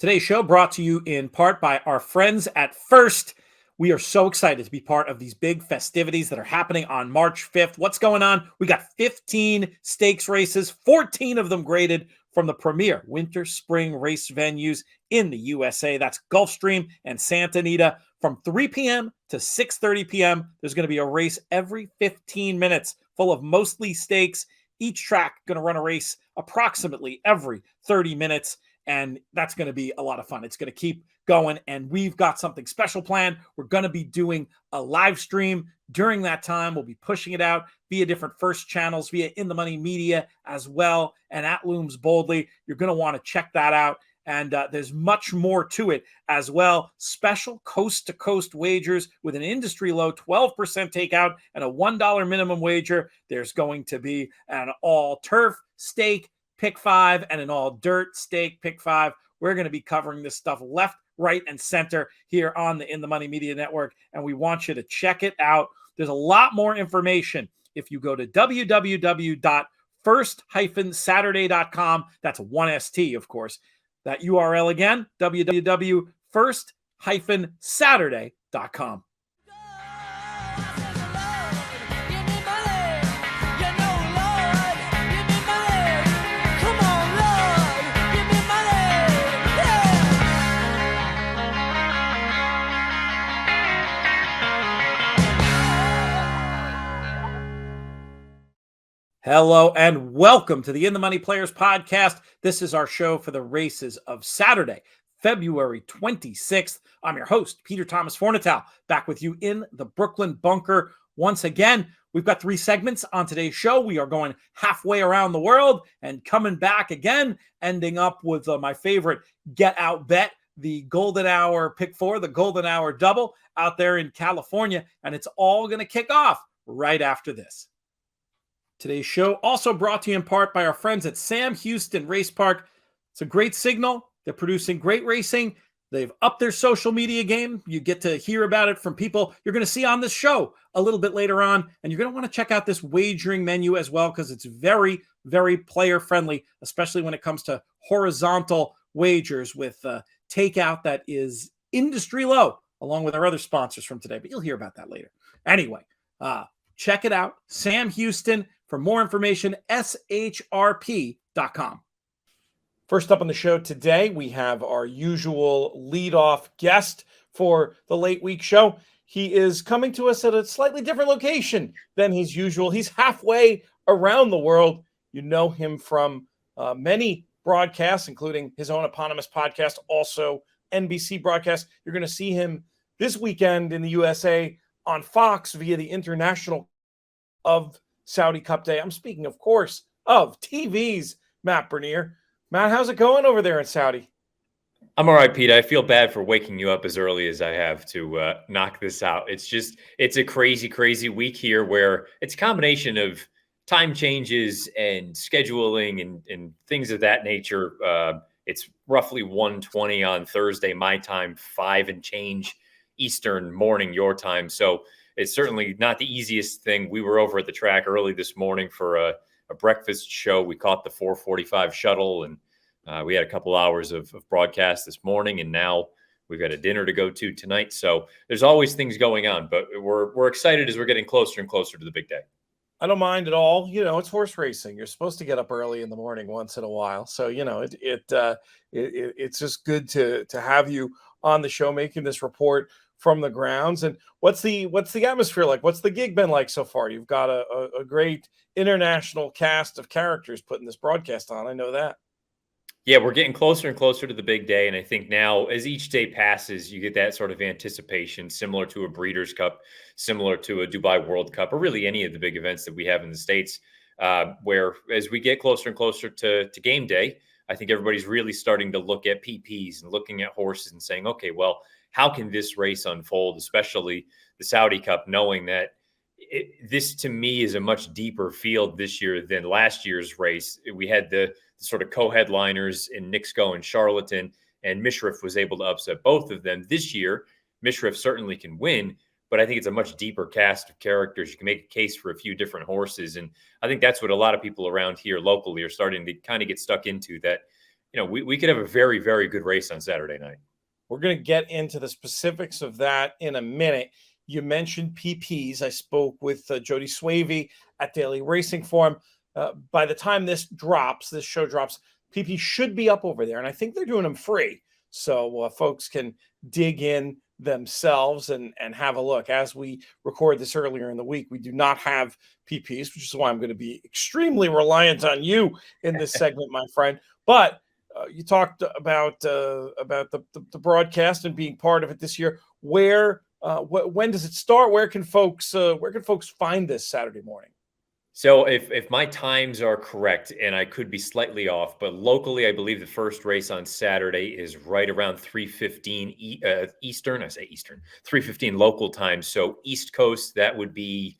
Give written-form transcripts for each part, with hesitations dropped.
Today's show brought to you in part by our friends at First. We are so excited to be part of these big festivities that are happening on March 5th. What's going on? We got 15 stakes races, 14 of them graded from the premier winter spring race venues in the USA. That's Gulfstream and Santa Anita. From 3 p.m. to 6:30 p.m., there's going to be a race every 15 minutes full of mostly stakes. Each track going to run a race approximately every 30 minutes. And that's going to be a lot of fun. It's going to keep going. And we've got something special planned. We're going to be doing a live stream during that time. We'll be pushing it out via different First channels, via In the Money Media as well, and at Looms Boldly. You're going to want to check that out. And there's much more to it as well. Special coast-to-coast wagers with an industry-low 12% takeout and a $1 minimum wager. There's going to be an all-turf stake pick 5 and an all dirt stake pick 5. We're going to be covering this stuff left, right, and center here on the In the Money Media Network, and we want you to check it out. There's a lot more information if you go to www.first-saturday.com. That's one ST, of course. That URL again, www.first-saturday.com. Hello and welcome to the In the Money Players podcast. This is our show for the races of Saturday, February 26th. I'm your host, Peter Thomas Fornatale, back with you in the Brooklyn bunker once again. We've got 3 segments on today's show. We are going halfway around the world and coming back again, ending up with my favorite get out bet, the Golden Hour Pick 4, the Golden Hour Double out there in California. And it's all going to kick off right after this. Today's show also brought to you in part by our friends at Sam Houston Race Park. It's a great signal. They're producing great racing. They've upped their social media game. You get to hear about it from people you're going to see on this show a little bit later on. And you're going to want to check out this wagering menu as well, because it's very, very player friendly, especially when it comes to horizontal wagers with takeout that is industry low, along with our other sponsors from today. But you'll hear about that later. Anyway, check it out. Sam Houston. For more information, shrp.com. First up on the show today, we have our usual leadoff guest for the late week show. He is coming to us at a slightly different location than his usual. He's halfway around the world. You know him from many broadcasts, including his own eponymous podcast, also NBC broadcast. You're going to see him this weekend in the USA on Fox via the international of Saudi Cup Day. I'm speaking, of course, of TV's Matt Bernier. Matt, how's it going over there in Saudi? I'm all right, Pete. I feel bad for waking you up as early as I have to knock this out. It's a crazy, crazy week here where it's a combination of time changes and scheduling and things of that nature. It's roughly 1:20 on Thursday, my time, 5 and change Eastern morning, your time. So it's certainly not the easiest thing. We were over at the track early this morning for a breakfast show. We caught the 4:45 shuttle, and we had a couple hours of broadcast this morning, and now we've got a dinner to go to tonight. So there's always things going on, but we're excited as we're getting closer and closer to the big day. I don't mind at all. You know, it's horse racing. You're supposed to get up early in the morning once in a while. So, you know, it's just good to have you on the show making this report from the grounds. And what's the atmosphere like? What's the gig been like so far? You've got a great international cast of characters putting this broadcast on. I know that. Yeah, we're getting closer and closer to the big day. And I think now as each day passes, you get that sort of anticipation, similar to a Breeders' Cup, similar to a Dubai World Cup, or really any of the big events that we have in the States, where as we get closer and closer to game day, I think everybody's really starting to look at PPs and looking at horses and saying, okay, well, how can this race unfold, especially the Saudi Cup, knowing that this to me is a much deeper field this year than last year's race. We had the sort of co-headliners in Nixco and Charlatan, and Mishrif was able to upset both of them. This year, Mishrif certainly can win, but I think it's a much deeper cast of characters. You can make a case for a few different horses, and I think that's what a lot of people around here locally are starting to kind of get stuck into, that we could have a very, very good race on Saturday night. We're going to get into the specifics of that in a minute. You mentioned PPs. I spoke with Jody Swavey at Daily Racing Form. By the time this show drops, PP should be up over there, and I think they're doing them free, so folks can dig in themselves and have a look. As we record this earlier in the week, we do not have PPs, which is why I'm going to be extremely reliant on you in this segment, my friend. But you talked about the broadcast and being part of it this year. When does it start? Where can folks find this Saturday morning? So if my times are correct, and I could be slightly off, but locally, I believe the first race on Saturday is right around 3:15 Eastern. I say Eastern, 3:15 local time. So East Coast, that would be,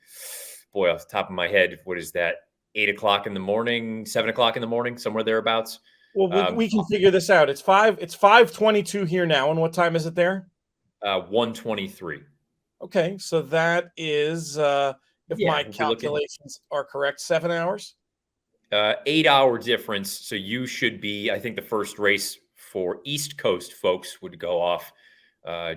boy, off the top of my head, what is that? 8 o'clock in the morning, 7 o'clock in the morning, somewhere thereabouts. Well, we can figure this out. It's 5:22 here now. And what time is it there? 1:23. Okay, so that is if my calculations are correct, 7 hours? 8-hour difference. So you should be, I think the first race for East Coast folks would go off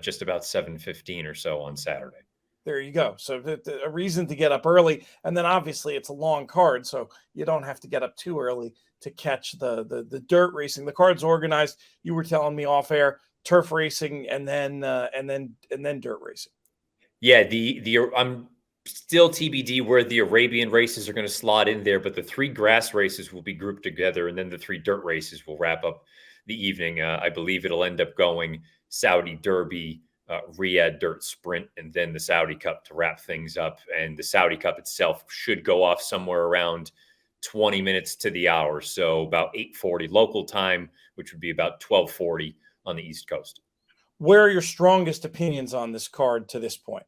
just about 7:15 or so on Saturday. There you go. So a reason to get up early. And then obviously it's a long card, so you don't have to get up too early to catch the dirt racing. The card's organized. You were telling me off air, turf racing and then dirt racing. Yeah, I'm still TBD where the Arabian races are going to slot in there, but the 3 grass races will be grouped together, and then the 3 dirt races will wrap up the evening. I believe it'll end up going Saudi Derby, Riyadh Dirt Sprint, and then the Saudi Cup to wrap things up. And the Saudi Cup itself should go off somewhere around 20 minutes to the hour, so about 8:40 local time, which would be about 12:40 on the East Coast. Where are your strongest opinions on this card to this point?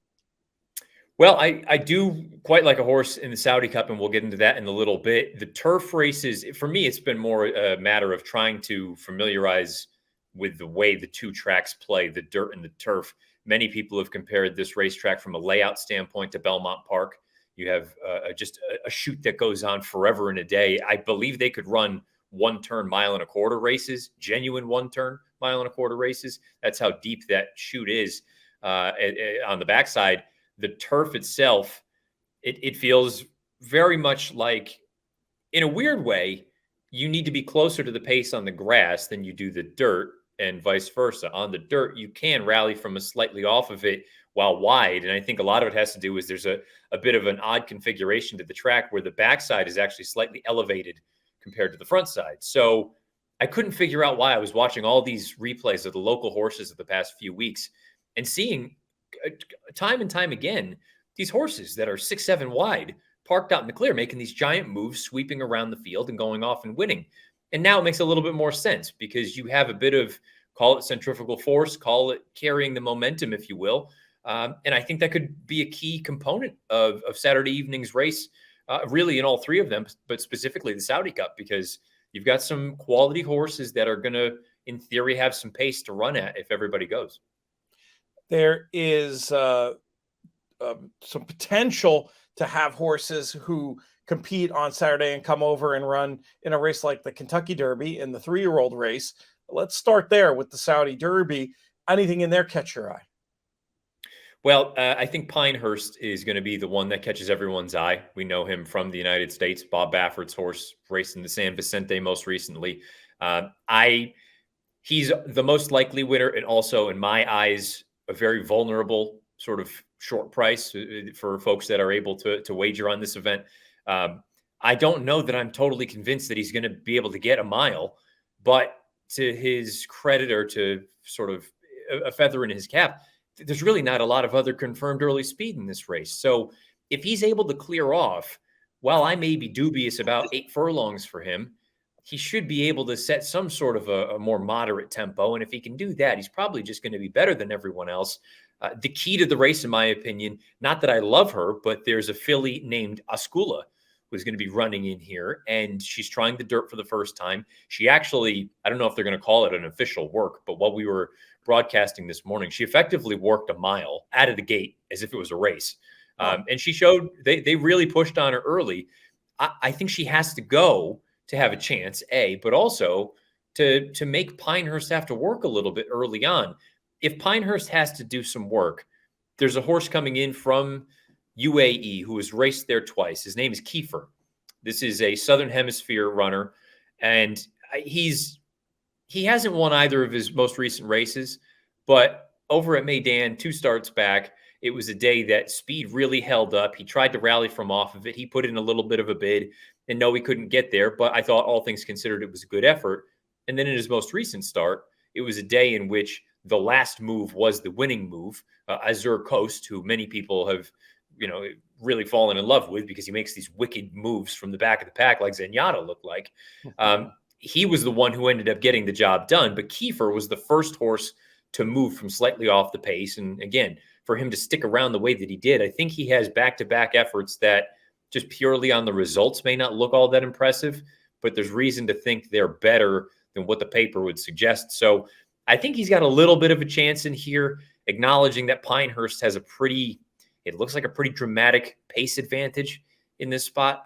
Well, I do quite like a horse in the Saudi Cup, and we'll get into that in a little bit. The turf races, for me, it's been more a matter of trying to familiarize with the way the 2 tracks play, the dirt and the turf. Many people have compared this racetrack from a layout standpoint to Belmont Park. You have just a chute that goes on forever and a day. I believe they could run 1-turn mile and a quarter races, genuine 1-turn mile and a quarter races. That's how deep that chute is on the backside. The turf itself, it feels very much like, in a weird way, you need to be closer to the pace on the grass than you do the dirt, and vice versa. On the dirt, you can rally from a slightly off of it while wide. And I think a lot of it has to do with there's a bit of an odd configuration to the track where the backside is actually slightly elevated compared to the front side. So I couldn't figure out why. I was watching all these replays of the local horses of the past few weeks and seeing time and time again these horses that are 6-7 wide, parked out in the clear, making these giant moves, sweeping around the field and going off and winning. And now it makes a little bit more sense because you have a bit of, call it centrifugal force, call it carrying the momentum, if you will. And I think that could be a key component of Saturday evening's race, really in all 3 of them, but specifically the Saudi Cup, because you've got some quality horses that are going to, in theory, have some pace to run at if everybody goes. There is some potential to have horses who compete on Saturday and come over and run in a race like the Kentucky Derby and the 3-year-old race. Let's start there with the Saudi Derby. Anything in there catch your eye? Well, I think Pinehurst is going to be the one that catches everyone's eye. We know him from the United States. Bob Baffert's horse raced in the San Vicente most recently. He's the most likely winner, and also, in my eyes, a very vulnerable sort of short price for folks that are able to wager on this event. I don't know that I'm totally convinced that he's going to be able to get a mile, but to his credit, or to sort of a feather in his cap, there's really not a lot of other confirmed early speed in this race. So if he's able to clear off, while I may be dubious about 8 furlongs for him, he should be able to set some sort of a more moderate tempo. And if he can do that, he's probably just going to be better than everyone else. The key to the race, in my opinion, not that I love her, but there's a filly named Ascula who's going to be running in here, and she's trying the dirt for the first time. She actually, I don't know if they're going to call it an official work, but while we were broadcasting this morning, she effectively worked a mile out of the gate as if it was a race. And she showed they really pushed on her early. I think she has to go to have a chance, but also to make Pinehurst have to work a little bit early on. If Pinehurst has to do some work, there's a horse coming in from UAE who has raced there twice. His name is Kiefer. This is a Southern Hemisphere runner, and he hasn't won either of his most recent races, but over at Meydan, 2 starts back, it was a day that speed really held up. He tried to rally from off of it. He put in a little bit of a bid, and no, he couldn't get there, but I thought all things considered it was a good effort. And then in his most recent start, it was a day in which the last move was the winning move. Azure Coast, who many people have, really fallen in love with because he makes these wicked moves from the back of the pack like Zenyatta looked like. He was the one who ended up getting the job done, but Kiefer was the first horse to move from slightly off the pace. And again, for him to stick around the way that he did, I think he has back-to-back efforts that just purely on the results may not look all that impressive, but there's reason to think they're better than what the paper would suggest. So I think he's got a little bit of a chance in here, acknowledging that Pinehurst has it looks like a pretty dramatic pace advantage in this spot.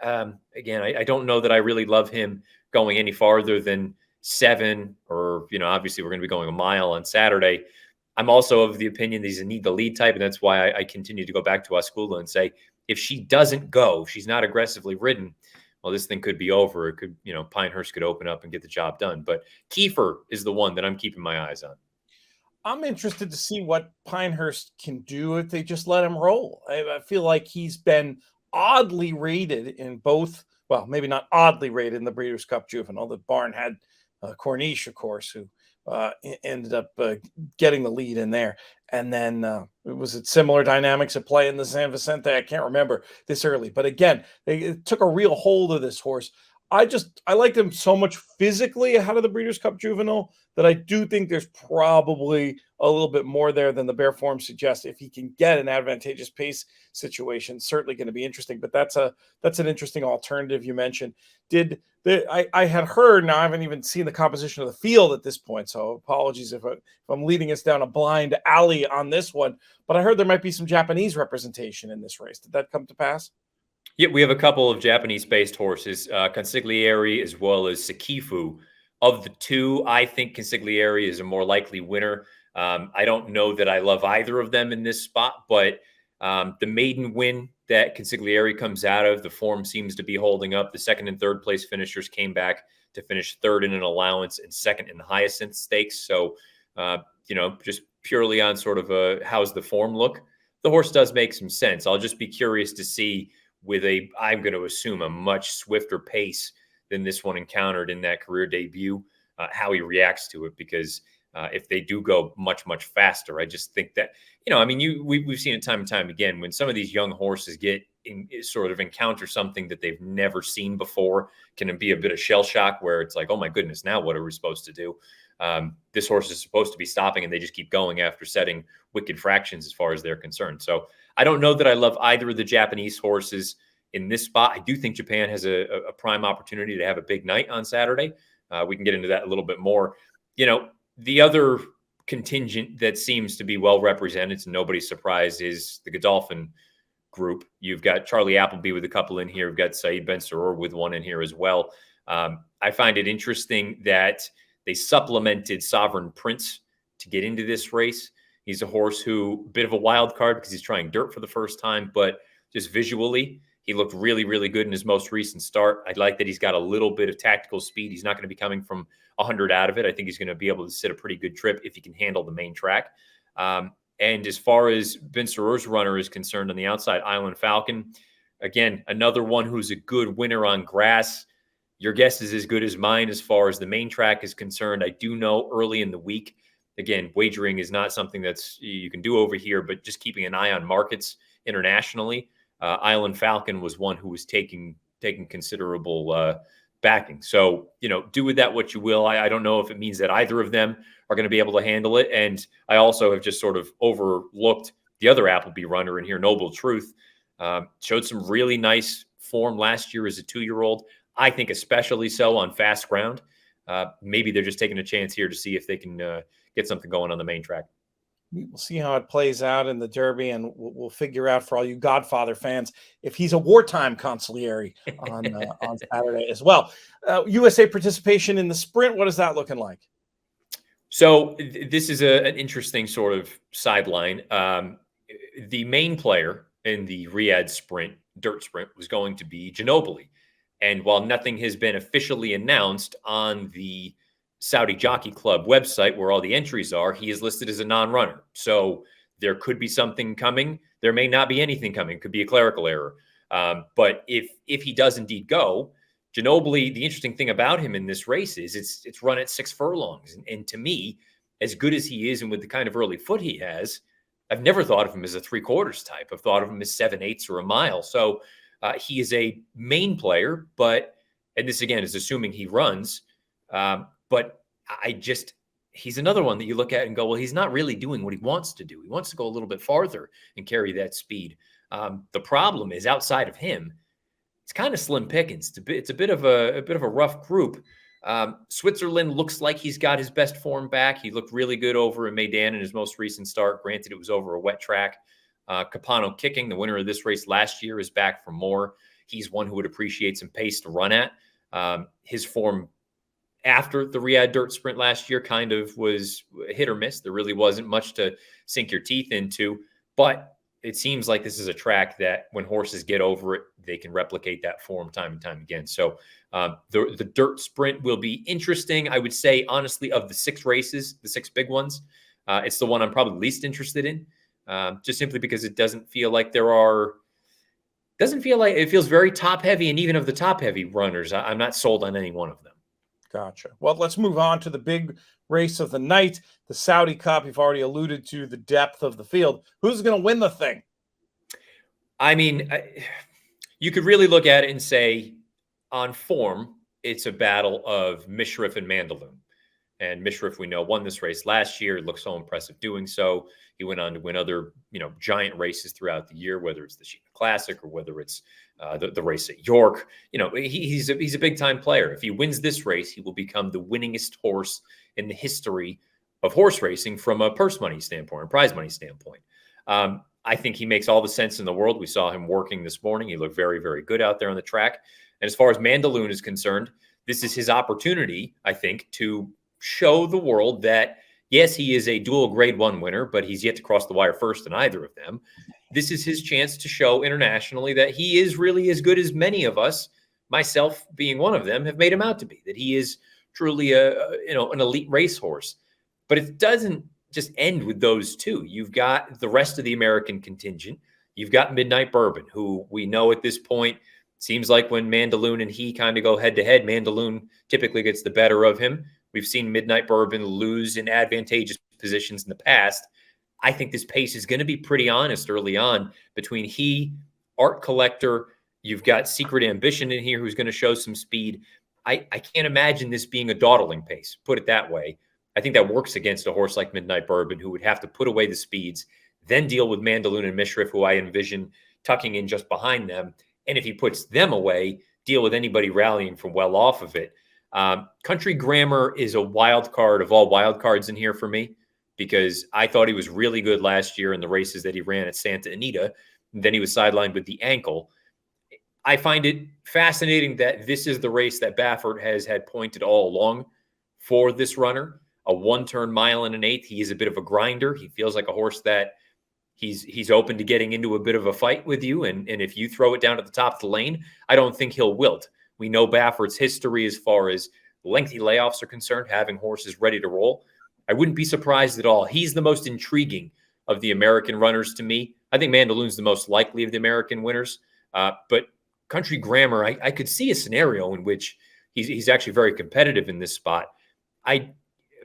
Again, I don't know that I really love him going any farther than 7, or, obviously we're going to be going a mile on Saturday. I'm also of the opinion that he's a need the lead type, and that's why I continue to go back to Oscula and say, if she doesn't go, if she's not aggressively ridden, well, this thing could be over. It could, Pinehurst could open up and get the job done. But Kiefer is the one that I'm keeping my eyes on. I'm interested to see what Pinehurst can do if they just let him roll. I feel like he's been oddly rated in both. Well, maybe not oddly rated in the Breeders' Cup Juvenile. The barn had Corniche, of course, who ended up getting the lead in there. And then was it similar dynamics at play in the San Vicente? I can't remember this early. But again, it took a real hold of this horse. I liked him so much physically ahead of the Breeders' Cup Juvenile that I do think there's probably a little bit more there than the bare form suggests. If he can get an advantageous pace situation, certainly going to be interesting. But that's an interesting alternative you mentioned. I had heard, now I haven't even seen the composition of the field at this point, so apologies if I'm leading us down a blind alley on this one, but I heard there might be some Japanese representation in this race. Did that come to pass? Yeah, we have a couple of Japanese-based horses, Consigliere as well as Sekifu. Of the two, I think Consigliere is a more likely winner. I don't know that I love either of them in this spot, but the maiden win that Consigliere comes out of, the form seems to be holding up. The second and third place finishers came back to finish third in an allowance and second in the Hyacinth Stakes. So, just purely on sort of how's the form look, the horse does make some sense. I'll just be curious to see with I'm going to assume a much swifter pace than this one encountered in that career debut, how he reacts to it. Because if they do go much, much faster, I just think that, we've seen it time and time again, when some of these young horses encounter something that they've never seen before, can it be a bit of shell shock where it's like, oh my goodness, now what are we supposed to do? This horse is supposed to be stopping and they just keep going after setting wicked fractions as far as they're concerned. So I don't know that I love either of the Japanese horses in this spot. I do think Japan has a prime opportunity to have a big night on Saturday. We can get into that a little bit more. The other contingent that seems to be well represented, so nobody's surprised, is the Godolphin group. You've got Charlie Appleby with a couple in here. You've got Saeed Ben Saror with one in here as well. I find it interesting that they supplemented Sovereign Prince to get into this race. He's a horse who, bit of a wild card because he's trying dirt for the first time, but just visually, he looked really, really good in his most recent start. I like that he's got a little bit of tactical speed. He's not going to be coming from 100 out of it. I think he's going to be able to sit a pretty good trip if he can handle the main track. And as far as Ben Saror's runner is concerned on the outside, Island Falcon, again, another one who's a good winner on grass. Your guess is as good as mine as far as the main track is concerned. I do know early in the week, again, wagering is not something that's you can do over here, but just keeping an eye on markets internationally. Island Falcon was one who was taking considerable backing. So, do with that what you will. I don't know if it means that either of them are going to be able to handle it. And I also have just sort of overlooked the other Appleby runner in here, Noble Truth. Showed some really nice form last year as a 2-year-old. I think especially so on fast ground. Maybe they're just taking a chance here to see if they can get something going on the main track. We'll see how it plays out in the Derby, and we'll figure out for all you Godfather fans if he's a wartime consigliere on Saturday as well. USA participation in the sprint, what is that looking like? So this is an interesting sort of sideline. The main player in the Riyadh Dirt Sprint was going to be Ginobili. And while nothing has been officially announced on the Saudi Jockey Club website where all the entries are, he is listed as a non-runner. So there could be something coming. There may not be anything coming. It could be a clerical error. But if he does indeed go, Ginobili, the interesting thing about him in this race is it's run at 6 furlongs. And to me, as good as he is and with the kind of early foot he has, I've never thought of him as a 3/4 type. I've thought of him as 7/8 or a mile. So he is a main player, and this again is assuming he runs, but he's another one that you look at and go, well, he's not really doing what he wants to do. He wants to go a little bit farther and carry that speed. The problem is outside of him, it's kind of slim pickings. It's a bit of a rough group. Switzerland looks like he's got his best form back. He looked really good over in Meydan in his most recent start. Granted, it was over a wet track. Capano Kicking, the winner of this race last year, is back for more. He's one who would appreciate some pace to run at. His form after the Riyadh Dirt Sprint last year kind of was hit or miss. There really wasn't much to sink your teeth into, but it seems like this is a track that when horses get over it, they can replicate that form time and time again. So the Dirt Sprint will be interesting. I would say, honestly, of the 6 races, the 6 big ones, it's the one I'm probably least interested in, just simply because it doesn't feel like it feels very top heavy. And even of the top heavy runners, I'm not sold on any one of them. Gotcha. Well, let's move on to the big race of the night, the Saudi Cup. You've already alluded to the depth of the field. Who's going to win the thing? I mean, you could really look at it and say, on form, it's a battle of Mishrif and Mandaloun. And Mishrif, we know, won this race last year. It looked so impressive doing so. He went on to win other, giant races throughout the year, whether it's the Sheena Classic or whether it's the race at York. He's a big time player. If he wins this race, he will become the winningest horse in the history of horse racing from a purse money standpoint, or prize money standpoint. I think he makes all the sense in the world. We saw him working this morning. He looked very, very good out there on the track. And as far as Mandaloun is concerned, this is his opportunity, I think, to show the world that, yes, he is a dual grade 1 winner, but he's yet to cross the wire first in either of them. This is his chance to show internationally that he is really as good as many of us, myself being one of them, have made him out to be, that he is truly an elite racehorse. But it doesn't just end with those two. You've got the rest of the American contingent. You've got Midnight Bourbon, who we know at this point seems like when Mandaloun and he kind of go head to head, Mandaloun typically gets the better of him. We've seen Midnight Bourbon lose in advantageous positions in the past. I think this pace is going to be pretty honest early on between he, Art Collector. You've got Secret Ambition in here who's going to show some speed. I can't imagine this being a dawdling pace, put it that way. I think that works against a horse like Midnight Bourbon, who would have to put away the speeds, then deal with Mandaloun and Mishrif, who I envision tucking in just behind them. And if he puts them away, deal with anybody rallying from well off of it. Country Grammar is a wild card of all wild cards in here for me, because I thought he was really good last year in the races that he ran at Santa Anita. And then he was sidelined with the ankle. I find it fascinating that this is the race that Baffert has had pointed all along for this runner. A 1-turn mile and an eighth. He is a bit of a grinder. He feels like a horse that he's open to getting into a bit of a fight with you. And if you throw it down at the top of the lane, I don't think he'll wilt. We know Baffert's history as far as lengthy layoffs are concerned, having horses ready to roll. I wouldn't be surprised at all. He's the most intriguing of the American runners to me. I think Mandaloun's the most likely of the American winners. But Country Grammar, I could see a scenario in which he's actually very competitive in this spot.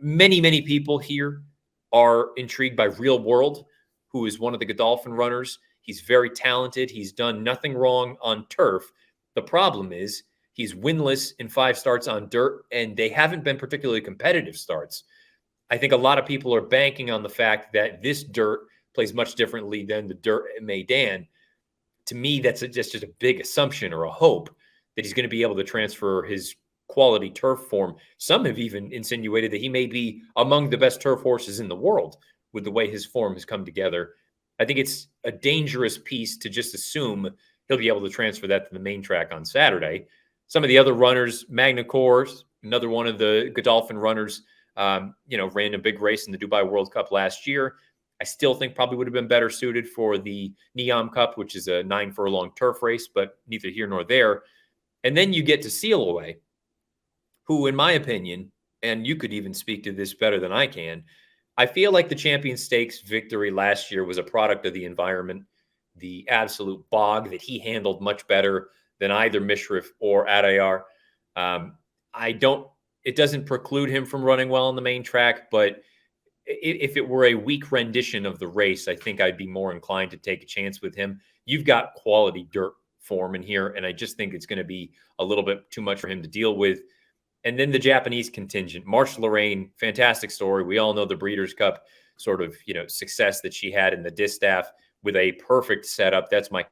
Many people here are intrigued by Real World, who is one of the Godolphin runners. He's very talented. He's done nothing wrong on turf. The problem is he's winless in 5 starts on dirt, and they haven't been particularly competitive starts. I think a lot of people are banking on the fact that this dirt plays much differently than the dirt at Meydan. To me, that's just a big assumption or a hope that he's going to be able to transfer his quality turf form. Some have even insinuated that he may be among the best turf horses in the world with the way his form has come together. I think it's a dangerous piece to just assume he'll be able to transfer that to the main track on Saturday. Some of the other runners, Magna Kors, another one of the Godolphin runners, ran a big race in the Dubai World Cup last year. I still think probably would have been better suited for the Neom Cup, which is a 9 furlong turf race, but neither here nor there. And then you get to Seal Away, who, in my opinion, and you could even speak to this better than I can, I feel like the Champions Stakes victory last year was a product of the environment, the absolute bog that he handled much better than either Mishrif or Adayar. It doesn't preclude him from running well on the main track, but if it were a weak rendition of the race, I think I'd be more inclined to take a chance with him. You've got quality dirt form in here, and I just think it's going to be a little bit too much for him to deal with. And then the Japanese contingent, Marsh Lorraine, fantastic story. We all know the Breeders' Cup sort of, success that she had in the distaff with a perfect setup. That's my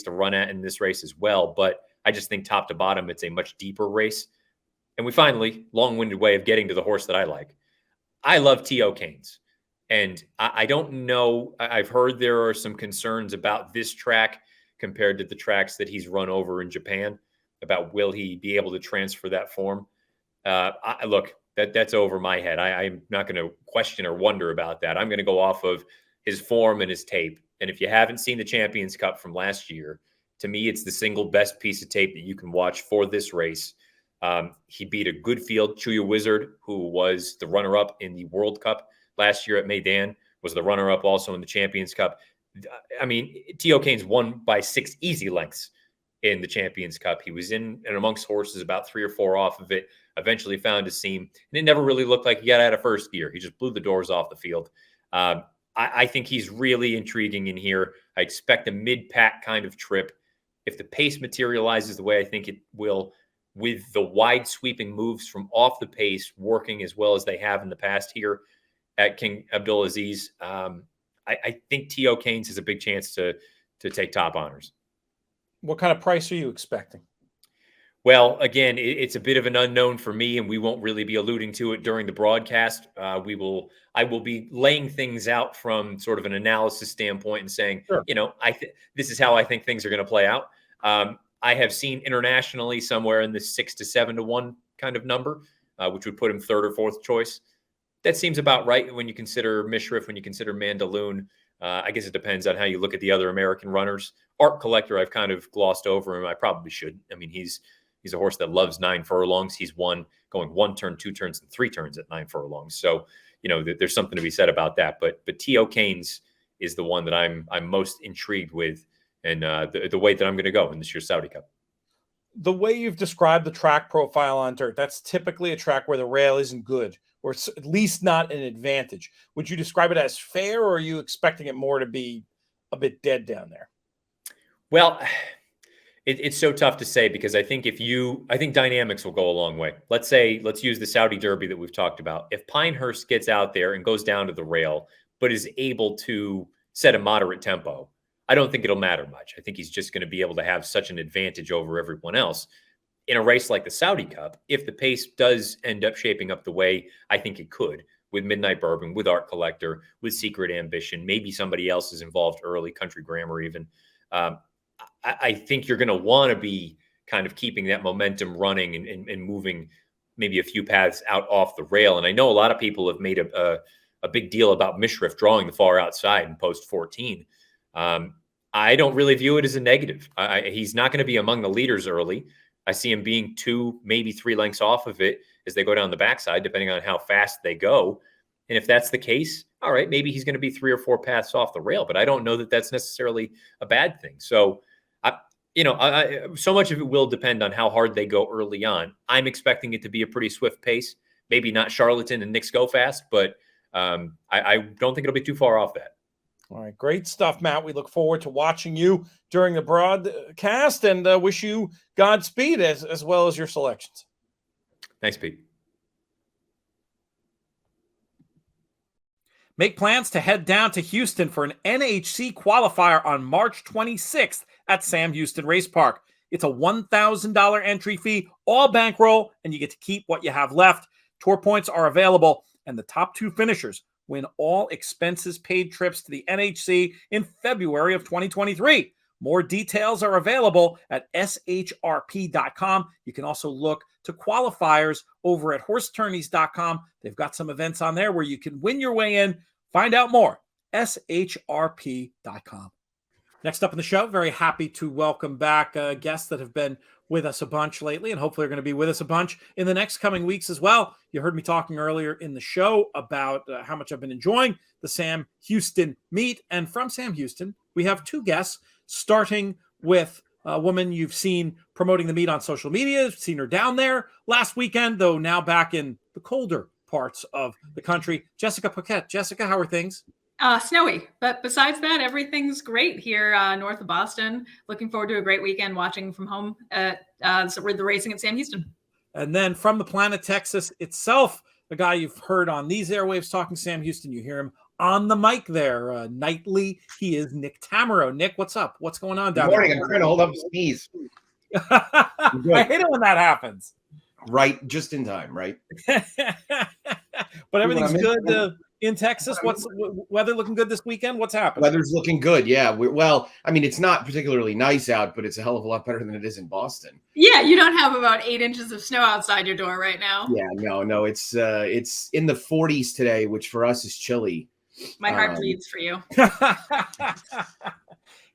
to run at in this race as well. But I just think top to bottom, it's a much deeper race. And we finally, long-winded way of getting to the horse that I like. I love T.O. Keynes. And I don't know. I've heard there are some concerns about this track compared to the tracks that he's run over in Japan, about will he be able to transfer that form. Look, that's over my head. I'm not going to question or wonder about that. I'm going to go off of his form and his tape. And if you haven't seen the Champions Cup from last year, to me, it's the single best piece of tape that you can watch for this race. He beat a good field. Chuya Wizard, who was the runner-up in the World Cup last year at Meydan, was the runner-up also in the Champions Cup. I mean, T.O. Keynes won by 6 easy lengths in the Champions Cup. He was in and amongst horses about 3 or 4 off of it, eventually found his seam, and it never really looked like he got out of first gear. He just blew the doors off the field. I think he's really intriguing in here. I expect a mid-pack kind of trip. If the pace materializes the way I think it will, with the wide sweeping moves from off the pace working as well as they have in the past here at King Abdulaziz, I think T.O. Keynes has a big chance to take top honors. What kind of price are you expecting? Well, again, it's a bit of an unknown for me, and we won't really be alluding to it during the broadcast. I will be laying things out from sort of an analysis standpoint and saying, sure, this is how I think things are going to play out. I have seen internationally somewhere in the 6 to 7 to 1 kind of number, which would put him 3rd or 4th choice. That seems about right when you consider Mishrif, when you consider Mandaloun. I guess it depends on how you look at the other American runners. Art Collector, I've kind of glossed over him. I probably should. I mean, he's a horse that loves 9 furlongs. He's won going 1 turn, 2 turns, and 3 turns at 9 furlongs. So, there's something to be said about that. But T.O. Keynes is the one that I'm most intrigued with, and the way that I'm going to go in this year's Saudi Cup. The way you've described the track profile on dirt, that's typically a track where the rail isn't good, or it's at least not an advantage. Would you describe it as fair, or are you expecting it more to be a bit dead down there? Well, it's so tough to say, because I think dynamics will go a long way. Let's use the Saudi Derby that we've talked about. If Pinehurst gets out there and goes down to the rail, but is able to set a moderate tempo, I don't think it'll matter much. I think he's just going to be able to have such an advantage over everyone else. In a race like the Saudi Cup, if the pace does end up shaping up the way I think it could, with Midnight Bourbon, with Art Collector, with Secret Ambition, maybe somebody else is involved early, Country Grammar even, I think you're going to want to be kind of keeping that momentum running and moving maybe a few paths out off the rail. And I know a lot of people have made a big deal about Mishrif drawing the far outside in post 14. I don't really view it as a negative. He's not going to be among the leaders early. I see him being 2, maybe 3 lengths off of it as they go down the backside, depending on how fast they go. And if that's the case, all right, maybe he's going to be 3 or 4 paths off the rail, but I don't know that that's necessarily a bad thing. So, so much of it will depend on how hard they go early on. I'm expecting it to be a pretty swift pace, maybe not Charlatan and Knicks Go Fast, but I don't think it'll be too far off that. All right, great stuff, Matt. We look forward to watching you during the broadcast, and wish you Godspeed as well as your selections. Thanks, Pete. Make plans to head down to Houston for an NHC qualifier on March 26th at Sam Houston Race Park. It's a $1,000 entry fee, all bankroll, and you get to keep what you have left. Tour points are available, and the top 2 finishers win all expenses paid trips to the NHC in February of 2023. More details are available at shrp.com. You can also look to qualifiers over at horsetourneys.com. They've got some events on there where you can win your way in. Find out more, shrp.com. Next up in the show, very happy to welcome back guests that have been with us a bunch lately, and hopefully are going to be with us a bunch in the next coming weeks as well. You heard me talking earlier in the show about how much I've been enjoying the Sam Houston meet. And from Sam Houston, we have two guests, starting with a woman you've seen promoting the meet on social media. You've seen her down there last weekend, though now back in the colder parts of the country. Jessica Paquette. Jessica, how are things? Snowy, but besides that, everything's great here north of Boston. Looking forward to a great weekend watching from home at the racing at Sam Houston. And then from the planet Texas itself, the guy you've heard on these airwaves talking Sam Houston, you hear him on the mic there nightly. He is Nick Tammaro. Nick, what's up? What's going on down Good morning. there? I'm trying to hold up a sneeze. I hate it when that happens. Right, just in time, right? But everything's good in Texas. What's weather looking good this weekend? What's happening? Weather's looking good. Yeah. Well, I mean, it's not particularly nice out, but it's a hell of a lot better than it is in Boston. Yeah, you don't have about 8 inches of snow outside your door right now. Yeah, no. It's in the 40s today, which for us is chilly. My heart bleeds for you.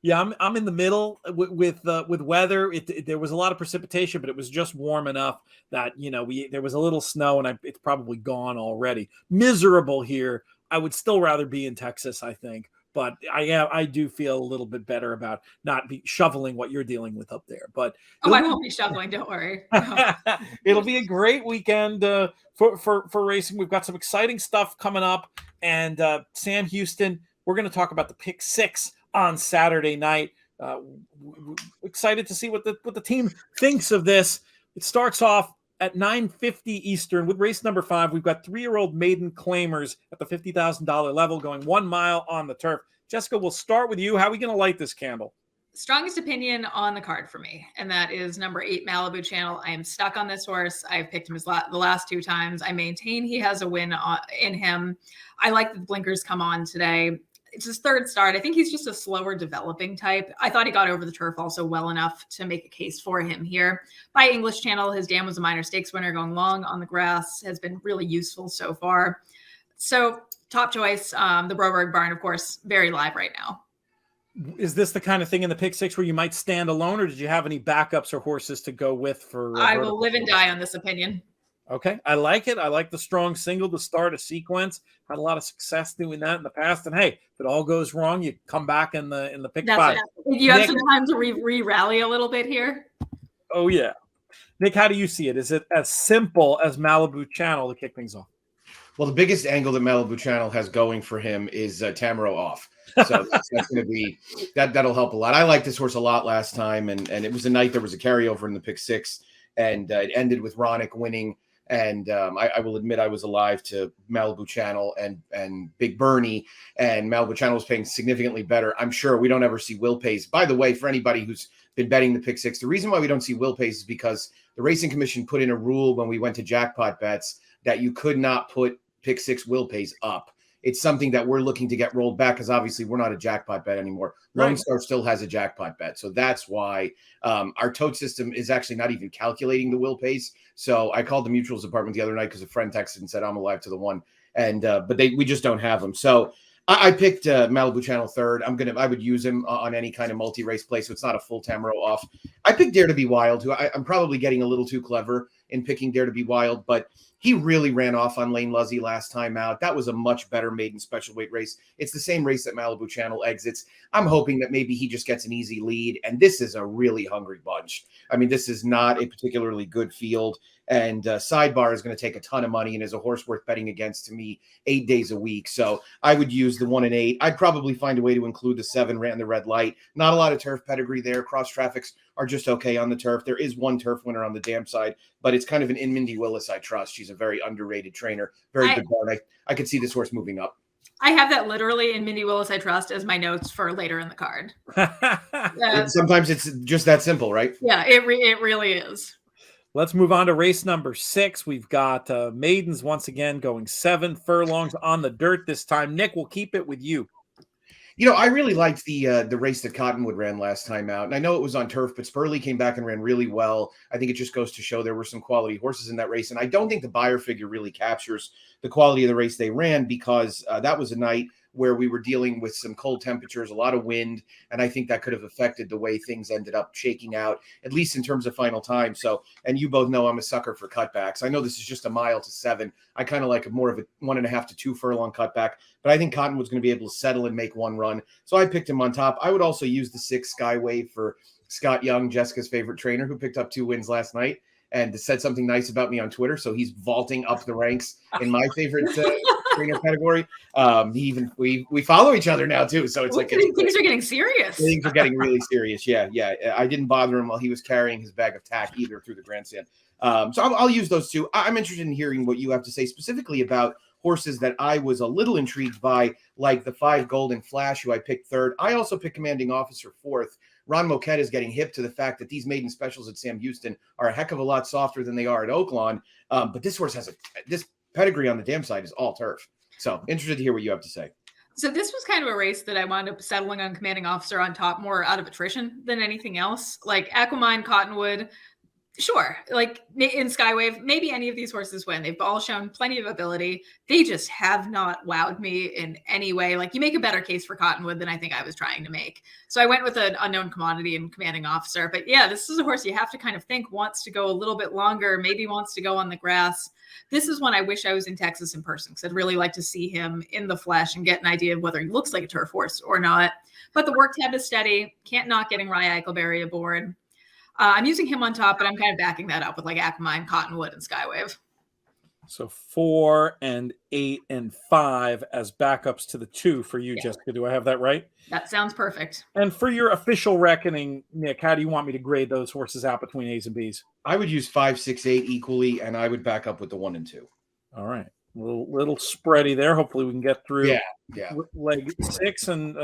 Yeah, I'm in the middle with weather. There was a lot of precipitation, but it was just warm enough that there was a little snow, and it's probably gone already. Miserable here. I would still rather be in Texas, I think, but I do feel a little bit better about not be shoveling what you're dealing with up there. But I won't be shoveling. Don't worry. It'll be a great weekend for racing. We've got some exciting stuff coming up, and Sam Houston. We're going to talk about the Pick 6 on Saturday night. Excited to see what the team thinks of this. It starts off at 9:50 Eastern with race number 5. We've got 3-year-old maiden claimers at the $50,000 level going 1 mile on the turf. Jessica, we'll start with you. How are we going to light this candle? Strongest opinion on the card for me, and that is number 8 Malibu Channel. I am stuck on this horse. I've picked him the last 2 times. I maintain he has a win in him. I like that the blinkers come on today. It's his 3rd start. I think he's just a slower developing type. I thought he got over the turf also well enough to make a case for him here. By English Channel, his dam was a minor stakes winner going long on the grass, has been really useful so far. So top choice, the Broberg barn, of course, very live right now. Is this the kind of thing in the Pick 6 where you might stand alone, or did you have any backups or horses to go with for? I will live and die on this opinion. Okay, I like it. I like the strong single to start a sequence. Had a lot of success doing that in the past. And hey, if it all goes wrong, you come back in the Pick 5. You have some time to re-rally a little bit here. Oh yeah, Nick, how do you see it? Is it as simple as Malibu Channel to kick things off? Well, the biggest angle that Malibu Channel has going for him is Tammaro off. So that's going to be that'll help a lot. I liked this horse a lot last time, and it was a night there was a carryover in the Pick 6, and it ended with Ronick winning. And I will admit I was alive to Malibu Channel and Big Bernie, and Malibu Channel was paying significantly better. I'm sure we don't ever see Will Pays. By the way, for anybody who's been betting the Pick 6, the reason why we don't see Will Pays is because the Racing Commission put in a rule when we went to jackpot bets that you could not put Pick 6 Will Pays up. It's something that we're looking to get rolled back because obviously we're not a jackpot bet anymore. Lone Star still has a jackpot bet. So that's why our tote system is actually not even calculating the Will Pays. So I called the mutuals department the other night because a friend texted and said, I'm alive to the 1. And but we just don't have them. So I picked Malibu Channel 3rd. I would use him on any kind of multi-race play. So it's not a full Tammaro off. I picked Dare to Be Wild, who I'm probably getting a little too clever in picking Dare to Be Wild, but he really ran off on Lane Luzzy last time out. That was a much better maiden special weight race. It's the same race that Malibu Channel exits. I'm hoping that maybe he just gets an easy lead, and this is a really hungry bunch. I mean, this is not a particularly good field, and Sidebar is going to take a ton of money and is a horse worth betting against to me 8 days a week. So I would use the 1 and 8. I'd probably find a way to include the 7, ran the red light. Not a lot of turf pedigree there. Cross traffics are just okay on the turf. There is 1 turf winner on the dam side, but it's kind of an in Mindy Willis I trust. She's a very underrated trainer. Very good barn. I could see this horse moving up. I have that literally in Mindy Willis I trust as my notes for later in the card. Sometimes it's just that simple, right? Yeah, it really is. Let's move on to race number 6. We've got maidens once again going 7 furlongs on the dirt this time. Nick, we'll keep it with you. I really liked the race that Cottonwood ran last time out, and I know it was on turf, but Spurley came back and ran really well. I think it just goes to show there were some quality horses in that race, and I don't think the buyer figure really captures the quality of the race they ran, because that was a night where we were dealing with some cold temperatures, a lot of wind, and I think that could have affected the way things ended up shaking out, at least in terms of final time. So, and you both know I'm a sucker for cutbacks. I know this is just a mile to 7. I kind of like more of a 1.5 to 2 furlong cutback, but I think Cottonwood's going to be able to settle and make one run. So I picked him on top. I would also use the 6 Skywave for Scott Young, Jessica's favorite trainer, who picked up 2 wins last night and said something nice about me on Twitter. So he's vaulting up the ranks in my favorite trainer category. We follow each other now too. So it's things are getting serious. Things are getting really serious. Yeah. I didn't bother him while he was carrying his bag of tack either through the grandstand. So I'll use those 2. I'm interested in hearing what you have to say specifically about horses that I was a little intrigued by, like the 5 Golden Flash, who I picked 3rd. I also picked Commanding Officer 4th. Ron Moquette is getting hip to the fact that these maiden specials at Sam Houston are a heck of a lot softer than they are at Oaklawn. But this horse has this pedigree on the dam side is all turf. So interested to hear what you have to say. So this was kind of a race that I wound up settling on Commanding Officer on top more out of attrition than anything else. Like Aquamine, Cottonwood, sure. Like in Skywave, maybe any of these horses win. They've all shown plenty of ability. They just have not wowed me in any way. Like you make a better case for Cottonwood than I think I was trying to make. So I went with an unknown commodity and Commanding Officer. But yeah, this is a horse you have to kind of think wants to go a little bit longer, maybe wants to go on the grass. This is one I wish I was in Texas in person, because I'd really like to see him in the flesh and get an idea of whether he looks like a turf horse or not. But the work tab is steady. Can't not getting Rye Eichelberry aboard. I'm using him on top, but I'm kind of backing that up with like Aquamine, Cottonwood, and Skywave. So 4 and 8 and 5 as backups to the 2 for you, Jessica. Do I have that right? That sounds perfect. And for your official reckoning, Nick, how do you want me to grade those horses out between A's and B's? I would use 5, 6, 8 equally, and I would back up with the 1 and 2. All right. Little spready there. Hopefully we can get through leg 6 and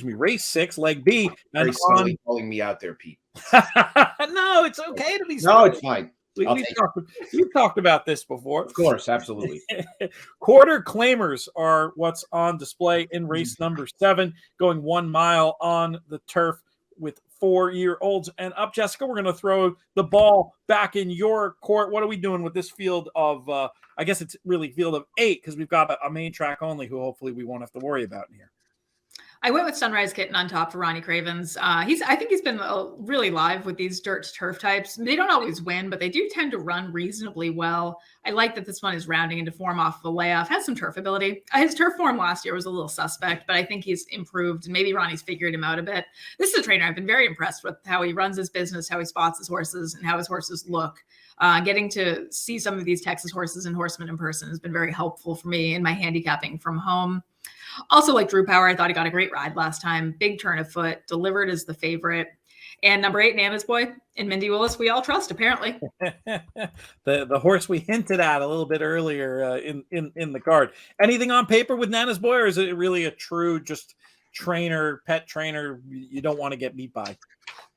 race 6, leg B. Very slowly calling me out there, Pete. No, it's okay to be slowly. No, it's fine. We've talked about this before. Of course, absolutely. Quarter claimers are what's on display in race number 7, going 1 mile on the turf with 4-year-olds. And up, Jessica, we're going to throw the ball back in your court. What are we doing with this field of, I guess it's really field of 8, because we've got a main track only who hopefully we won't have to worry about in here. I went with Sunrise Kitten on top for Ronnie Cravens. I think he's been really live with these dirt turf types. They don't always win, but they do tend to run reasonably well. I like that this one is rounding into form off of a layoff, has some turf ability. His turf form last year was a little suspect, but I think he's improved, and maybe Ronnie's figured him out a bit. This is a trainer I've been very impressed with, how he runs his business, how he spots his horses, and how his horses look. Getting to see some of these Texas horses and horsemen in person has been very helpful for me in my handicapping from home. Also, like Drew Power, I thought he got a great ride last time. Big turn of foot, delivered as the favorite. And number 8, Nana's Boy, and Mindy Willis, we all trust, apparently. the horse we hinted at a little bit earlier in the card. Anything on paper with Nana's Boy, or is it really a true just pet trainer you don't want to get beat by?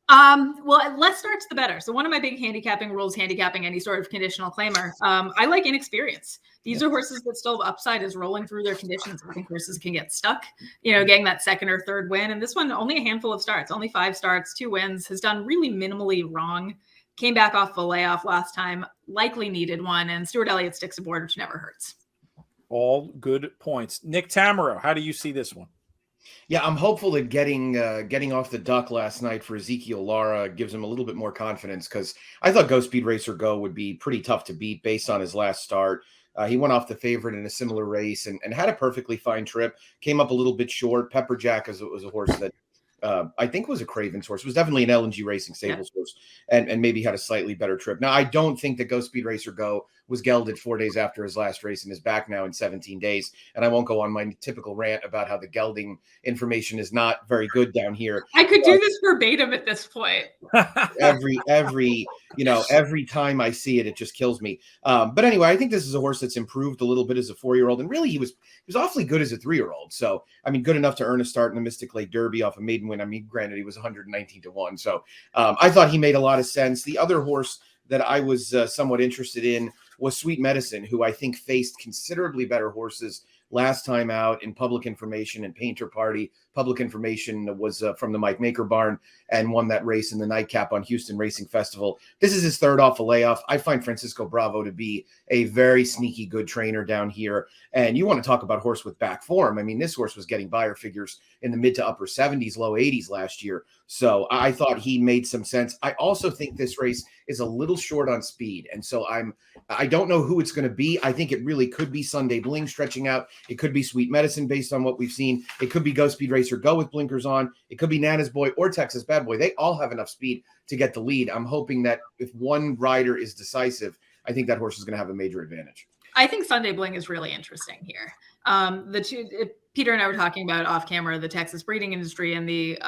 Well, less starts the better. So one of my big handicapping rules, handicapping any sort of conditional claimer, I like inexperience. These are horses that still have upside is rolling through their conditions. I think horses can get stuck, getting that 2nd or 3rd win. And this one, only a handful of starts, only 5 starts, 2 wins, has done really minimally wrong. Came back off a layoff last time, likely needed one. And Stuart Elliott sticks aboard, which never hurts. All good points. Nick Tammaro, how do you see this one? Yeah, I'm hopeful that getting off the duck last night for Ezekiel Lara gives him a little bit more confidence, because I thought Go Speed Racer Go would be pretty tough to beat based on his last start. He went off the favorite in a similar race and had a perfectly fine trip, came up a little bit short. Pepper Jack was a horse that I think was a Craven's horse. It was definitely an LNG Racing Stables horse, and maybe had a slightly better trip. Now, I don't think that Go Speed Racer Go was gelded 4 days after his last race and is back now in 17 days. And I won't go on my typical rant about how the gelding information is not very good down here. I could do this verbatim at this point. every time I see it, it just kills me. But anyway, I think this is a horse that's improved a little bit as a 4-year-old. And really, he was awfully good as a 3-year-old. So, I mean, good enough to earn a start in the Mystic Lake Derby off a maiden win. I mean, granted, he was 119 to 1. So I thought he made a lot of sense. The other horse that I was somewhat interested in was Sweet Medicine, who I think faced considerably better horses last time out in Public Information and Painter Party. Public Information was from the Mike Maker barn and won that race in the nightcap on Houston Racing Festival. This is his third off a layoff. I find Francisco Bravo to be a very sneaky good trainer down here. And you want to talk about horse with back form. I mean, this horse was getting buyer figures in the mid to upper 70s, low 80s last year. So I thought he made some sense. I also think this race is a little short on speed. And so I don't know who it's going to be. I think it really could be Sunday Bling stretching out. It could be Sweet Medicine based on what we've seen. It could be Go Speed Racer Go with blinkers on. It could be Nana's Boy or Texas Bad Boy. They all have enough speed to get the lead. I'm hoping that if one rider is decisive, I think that horse is going to have a major advantage. I think Sunday Bling is really interesting here. The two, Peter and I were talking about off camera, the Texas breeding industry and the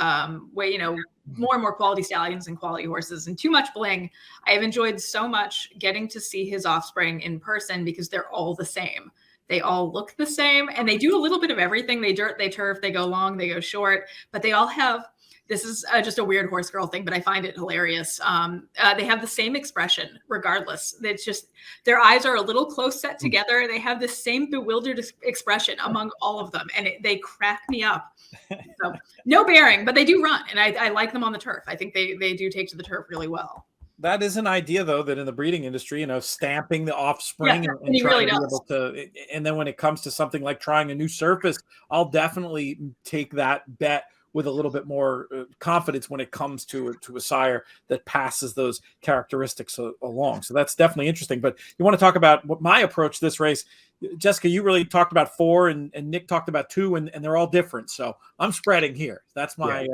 way, more and more quality stallions and quality horses and too much bling. I have enjoyed so much getting to see his offspring in person because they're all the same. They all look the same and they do a little bit of everything. They dirt, they turf, they go long, they go short, but they all have, this is just a weird horse girl thing, but I find it hilarious. They have the same expression regardless. It's just, their eyes are a little close set together. They have the same bewildered expression among all of them. And they crack me up. So, no bearing, but they do run. And I like them on the turf. I think they do take to the turf really well. That is an idea, though, that in the breeding industry, stamping the offspring and he really does. Able to, and then when it comes to something like trying a new surface, I'll definitely take that bet with a little bit more confidence when it comes to a sire that passes those characteristics along. So that's definitely interesting. But you want to talk about what my approach to this race. Jessica, you really talked about 4 and Nick talked about 2 and they're all different. So I'm spreading here. That's my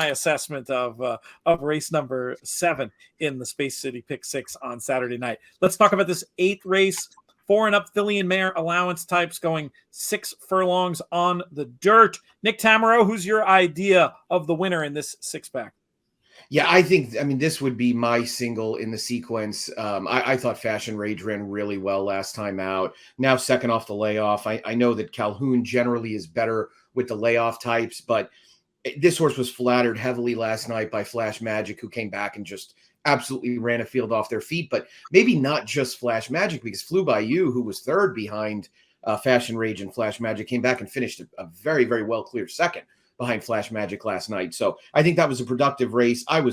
assessment of race number 7 in the Space City Pick 6 on Saturday night. Let's talk about this 8th race. 4 and up filly and mare allowance types going 6 furlongs on the dirt. Nick Tammaro, who's your idea of the winner in this 6-pack? Yeah, this would be my single in the sequence. I thought Fashion Rage ran really well last time out. Now second off the layoff. I know that Calhoun generally is better with the layoff types, but this horse was flattered heavily last night by Flash Magic, who came back and just absolutely ran a field off their feet. But maybe not just Flash Magic, because Flew By You, who was third behind Fashion Rage and Flash Magic, came back and finished a very, very well clear second behind Flash Magic last night. So I think that was a productive race. I've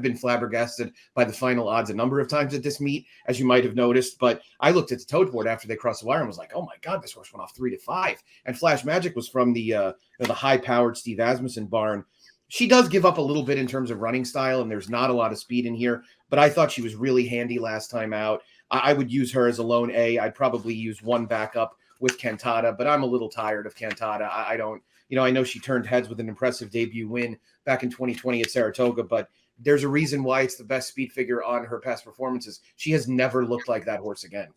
been flabbergasted by the final odds a number of times at this meet, as you might have noticed, but I looked at the tote board after they crossed the wire and was like, oh my God, this horse went off 3-5. And Flash Magic was from the high-powered Steve Asmussen barn. She does give up a little bit in terms of running style, and there's not a lot of speed in here, but I thought she was really handy last time out. I would use her as a lone A. I'd probably use one backup with Cantata, but I'm a little tired of Cantata. I don't, I know she turned heads with an impressive debut win back in 2020 at Saratoga, but there's a reason why it's the best speed figure on her past performances. She has never looked like that horse again.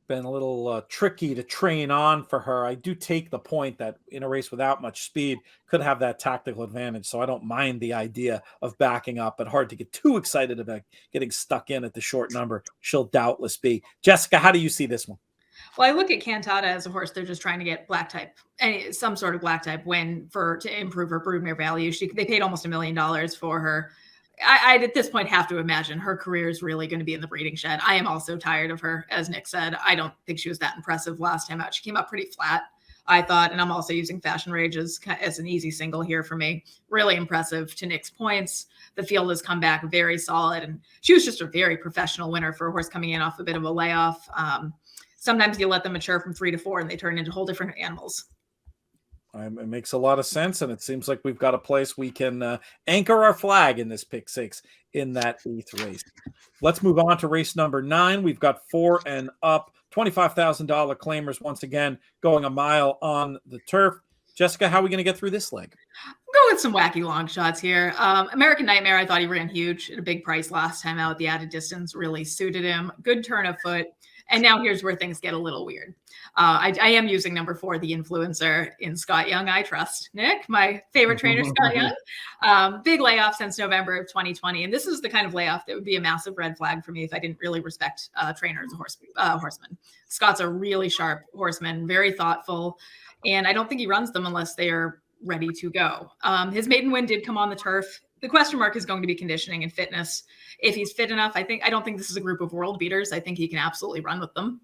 Been a little tricky to train on for her. I do take the point that in a race without much speed could have that tactical advantage. So I don't mind the idea of backing up, but hard to get too excited about getting stuck in at the short number. She'll doubtless be. Jessica, how do you see this one? Well, I look at Cantata as a horse. They're just trying to get black type, some sort of black type win to improve her broodmare value. They paid almost $1 million for her. I at this point have to imagine her career is really going to be in the breeding shed. I am also tired of her, as Nick said. I don't think she was that impressive last time out. She came up pretty flat, I thought, and I'm also using Fashion Rage as an easy single here for me. Really impressive to Nick's points. The field has come back very solid, and she was just a very professional winner for a horse coming in off a bit of a layoff. Sometimes you let them mature from 3 to 4 and they turn into whole different animals. It makes a lot of sense, and it seems like we've got a place we can anchor our flag in this pick 6 in that 8th race. Let's move on to race number 9. We've got 4 and up, $25,000 claimers once again going a mile on the turf. Jessica, how are we going to get through this leg? Go with some wacky long shots here. American Nightmare, I thought he ran huge at a big price last time out. The added distance really suited him. Good turn of foot. And now here's where things get a little weird. I am using number 4, the influencer in Scott Young. I trust Nick, my favorite trainer, Scott Young. Big layoff since November of 2020. And this is the kind of layoff that would be a massive red flag for me if I didn't really respect trainer as a horseman. Scott's a really sharp horseman, very thoughtful. And I don't think he runs them unless they are ready to go. His maiden win did come on the turf. the question mark is going to be conditioning and fitness. If he's fit enough, I don't think this is a group of world beaters. I think he can absolutely run with them.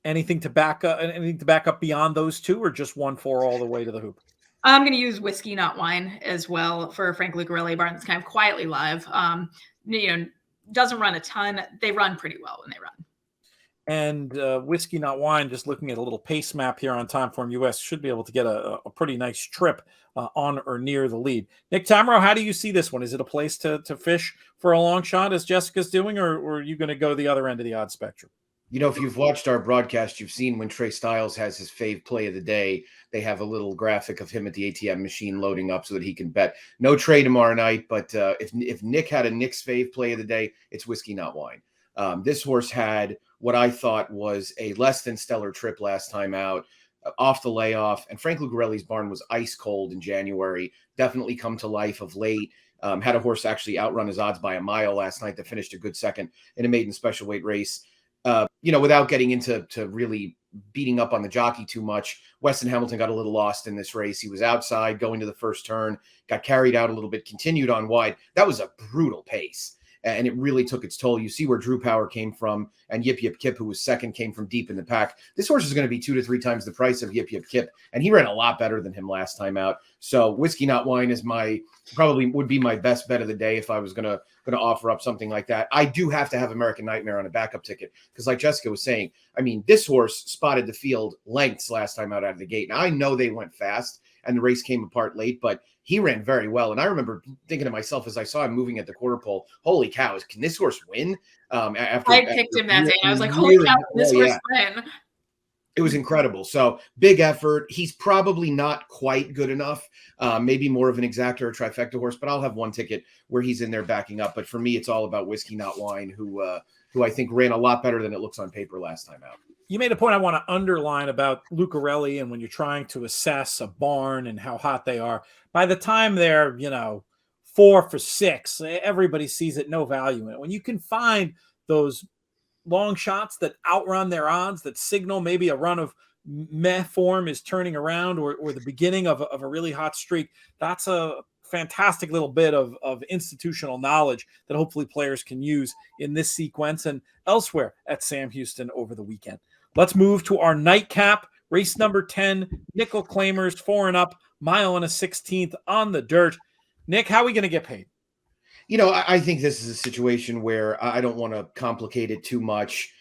Anything to back up beyond those two, or just 1-4 all the way to the hoop? I'm going to use whiskey, not wine, as well for Frank Lucarelli barn that's kind of quietly live. Doesn't run a ton. They run pretty well when they run. And whiskey, not wine, just looking at a little pace map here on Timeform US, should be able to get a pretty nice trip on or near the lead. Nick Tammaro, how do you see this one? Is it a place to fish for a long shot, as Jessica's doing, or are you going to go to the other end of the odds spectrum? If you've watched our broadcast, you've seen when Trey Styles has his fave play of the day, they have a little graphic of him at the ATM machine loading up so that he can bet. No Trey tomorrow night, but if Nick had a Nick's fave play of the day, it's whiskey, not wine. This horse had what I thought was a less than stellar trip last time out, off the layoff. And Frank Lucarelli's barn was ice cold in January, definitely come to life of late. Had a horse actually outrun his odds by a mile last night that finished a good second in a maiden special weight race. Without getting into really beating up on the jockey too much, Weston Hamilton got a little lost in this race. He was outside going to the first turn, got carried out a little bit, continued on wide. That was a brutal pace, and it really took its toll. You see where Drew Power came from, and Yip Yip Kip, who was second, came from deep in the pack. This horse is going to be 2 to 3 times the price of Yip Yip Kip, and he ran a lot better than him last time out. So whiskey, not wine is probably would be my best bet of the day if I was going to offer up something like that. I do have to have American Nightmare on a backup ticket because, like Jessica was saying, this horse spotted the field lengths last time out of the gate. Now, I know they went fast and the race came apart late, but he ran very well. And I remember thinking to myself as I saw him moving at the quarter pole, holy cow, can this horse win? I picked him that day. I was like, holy cow, can this horse win? It was incredible. So big effort. He's probably not quite good enough. Maybe more of an exacta or trifecta horse, but I'll have one ticket where he's in there backing up. But for me, it's all about whiskey, not wine, who I think ran a lot better than it looks on paper last time out. You made a point I want to underline about Lucarelli, and when you're trying to assess a barn and how hot they are, by the time they're, 4 for 6, everybody sees it, no value in it. When you can find those long shots that outrun their odds, that signal maybe a run of meh form is turning around, or the beginning of a really hot streak, that's a fantastic little bit of institutional knowledge that hopefully players can use in this sequence and elsewhere at Sam Houston over the weekend. Let's move to our nightcap, race number 10, nickel claimers, 4 and up, 1 1/16 on the dirt. Nick, how are we going to get paid? I think this is a situation where I don't want to complicate it too much.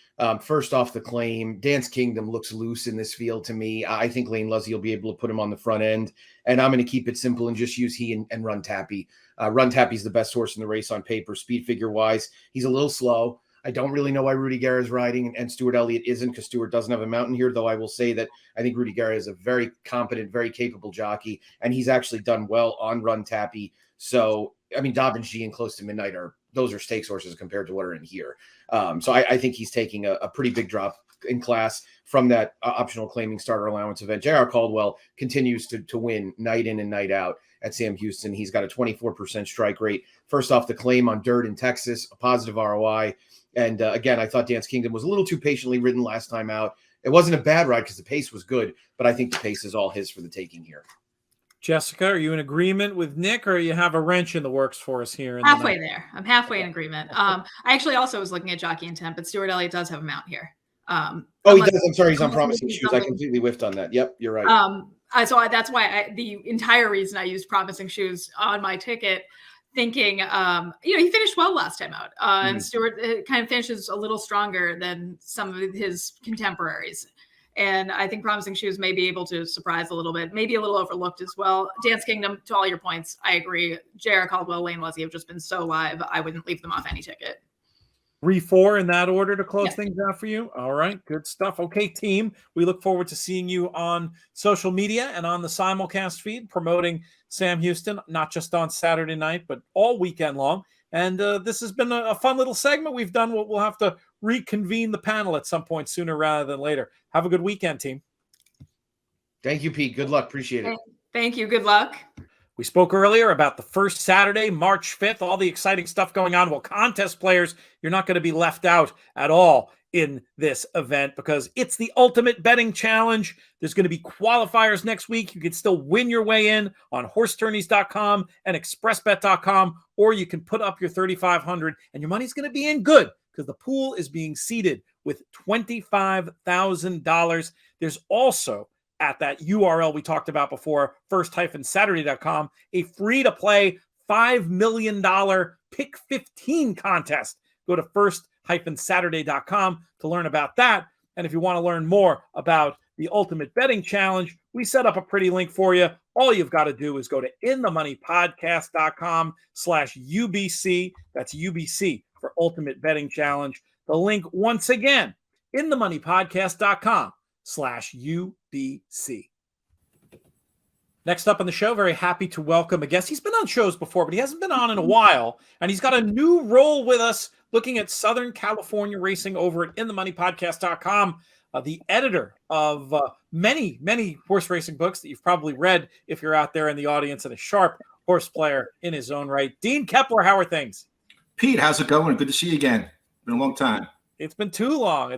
First off the claim, Dance Kingdom looks loose in this field to me. I think Lane Luzzy will be able to put him on the front end, and I'm going to keep it simple and just use he and Run Tappy. Run Tappy's the best horse in the race on paper, speed figure wise. He's a little slow. I don't really know why Rudy Guerra is riding and Stuart Elliott isn't, because Stuart doesn't have a mountain here, though I will say that I think Rudy Guerra is a very competent, very capable jockey, and he's actually done well on Run Tappy. So, Dobbins G and Close to Midnight those are stakes horses compared to what are in here. So I think he's taking a pretty big drop in class from that optional claiming starter allowance event. J.R. Caldwell continues to win night in and night out at Sam Houston. He's got a 24% strike rate. First off the claim on dirt in Texas, a positive ROI. And again, I thought Dance Kingdom was a little too patiently ridden last time out. It wasn't a bad ride because the pace was good, but I think the pace is all his for the taking here. Jessica, are you in agreement with Nick, or you have a wrench in the works for us here? Halfway there. I'm halfway in agreement. I actually also was looking at jockey intent, but Stuart Elliott does have a mount here. He does. I'm sorry. He's on Promising Shoes. I completely whiffed on that. Yep, you're right. So that's why the entire reason I used Promising Shoes on my ticket, thinking, he finished well last time out. And Stuart kind of finishes a little stronger than some of his contemporaries. And I think Promising Shoes may be able to surprise a little bit, maybe a little overlooked as well. Dance Kingdom, to all your points, I agree. J.R. Caldwell, Lane Luzzy have just been so live. I wouldn't leave them off any ticket. 3-4 in that order to close things out for you. All right, good stuff. Okay, team, we look forward to seeing you on social media and on the simulcast feed promoting Sam Houston, not just on Saturday night, but all weekend long. And this has been a fun little segment we've done. We'll have to reconvene the panel at some point sooner rather than later. Have a good weekend, team. Thank you, Pete. Good luck. Appreciate it. Thank you. Good luck. We spoke earlier about the first Saturday, March 5th, all the exciting stuff going on. Well, contest players, you're not going to be left out at all in this event because it's the ultimate betting challenge. There's going to be qualifiers next week. You can still win your way in on horsetourneys.com and expressbet.com, or you can put up your $3,500 and your money's going to be in good because the pool is being seeded with $25,000. There's also at that URL we talked about before, first-saturday.com, a free-to-play $5 million Pick 15 contest. Go to first-saturday.com to learn about that. And if you want to learn more about the Ultimate Betting Challenge, we set up a pretty link for you. All you've got to do is go to inthemoneypodcast.com/UBC. That's UBC for Ultimate Betting Challenge. The link, once again, inthemoneypodcast.com/UBC. Next up on the show, very happy to welcome a guest. He's been on shows before, but he hasn't been on in a while. And he's got a new role with us looking at Southern California racing over at inthemoneypodcast.com. The editor of many, many horse racing books that you've probably read if you're out there in the audience, and a sharp horse player in his own right. Dean Keppler, how are things? Pete, how's it going? Good to see you again. Been a long time. It's been too long.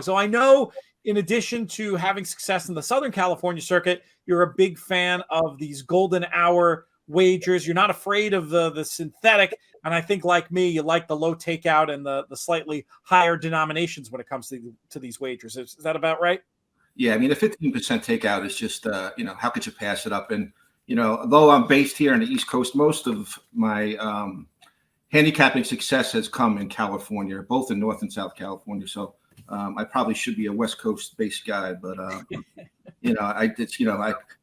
So I know, in addition to having success in the Southern California circuit, you're a big fan of these golden hour wagers. You're not afraid of the synthetic. And I think, like me, you like the low takeout and the slightly higher denominations when it comes to these wagers. Is that about right? Yeah, I mean, the 15% takeout is just, how could you pass it up? And, although I'm based here on the East Coast, most of my handicapping success has come in California, both in North and South California. So I probably should be a West Coast based guy, but I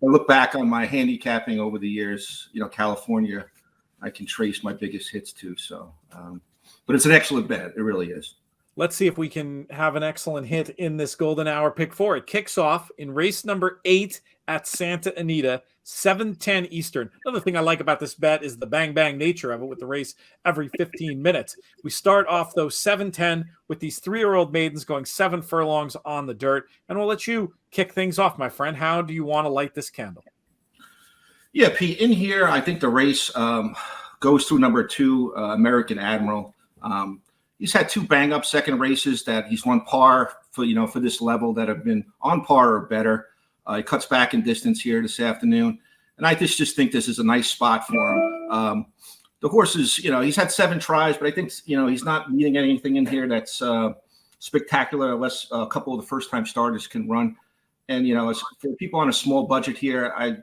look back on my handicapping over the years. California, I can trace my biggest hits to. So, but it's an excellent bet. It really is. Let's see if we can have an excellent hit in this golden hour pick 4. It kicks off in race number 8 at Santa Anita, 7:10 Eastern. Another thing I like about this bet is the bang nature of it, with the race every 15 minutes. We start off, though, 7:10 with these 3-year-old maidens going 7 furlongs on the dirt. And we'll let you kick things off, my friend. How do you want to light this candle? Yeah, Pete, in here, I think the race goes through number 2, American Admiral. He's had 2 bang-up second races that he's run par for this level that have been on par or better. He cuts back in distance here this afternoon. And I just think this is a nice spot for him. The horse is, he's had 7 tries, but I think, he's not meeting anything in here that's spectacular unless a couple of the first-time starters can run. And, as for people on a small budget here, I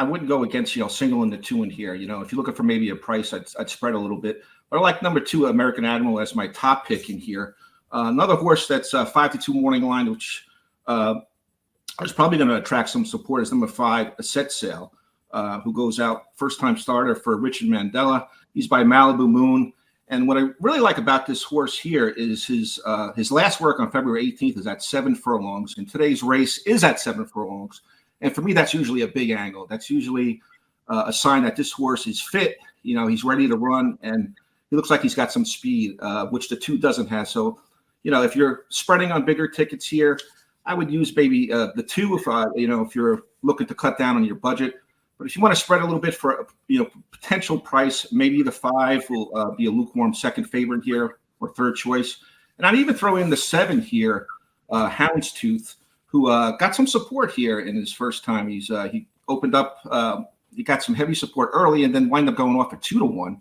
wouldn't go against, singling the 2 in here. If you're looking for maybe a price, I'd spread a little bit. But I like number 2, American Admiral, as my top pick in here. Another horse that's 5-2 morning line, which is probably going to attract some support, is number 5, A Set Sail, who goes out first-time starter for Richard Mandela. He's by Malibu Moon. And what I really like about this horse here is his last work on February 18th is at 7 furlongs. And today's race is at 7 furlongs. And for me, that's usually a big angle. That's usually a sign that this horse is fit. He's ready to run, and he looks like he's got some speed, which the 2 doesn't have. So, if you're spreading on bigger tickets here, I would use maybe the 2 if you're looking to cut down on your budget. But if you want to spread a little bit for potential price, maybe the 5 will be a lukewarm second favorite here or third choice. And I'd even throw in the 7 here, Houndstooth, who got some support here in his first time. He opened up, he got some heavy support early and then wind up going off at 2-1.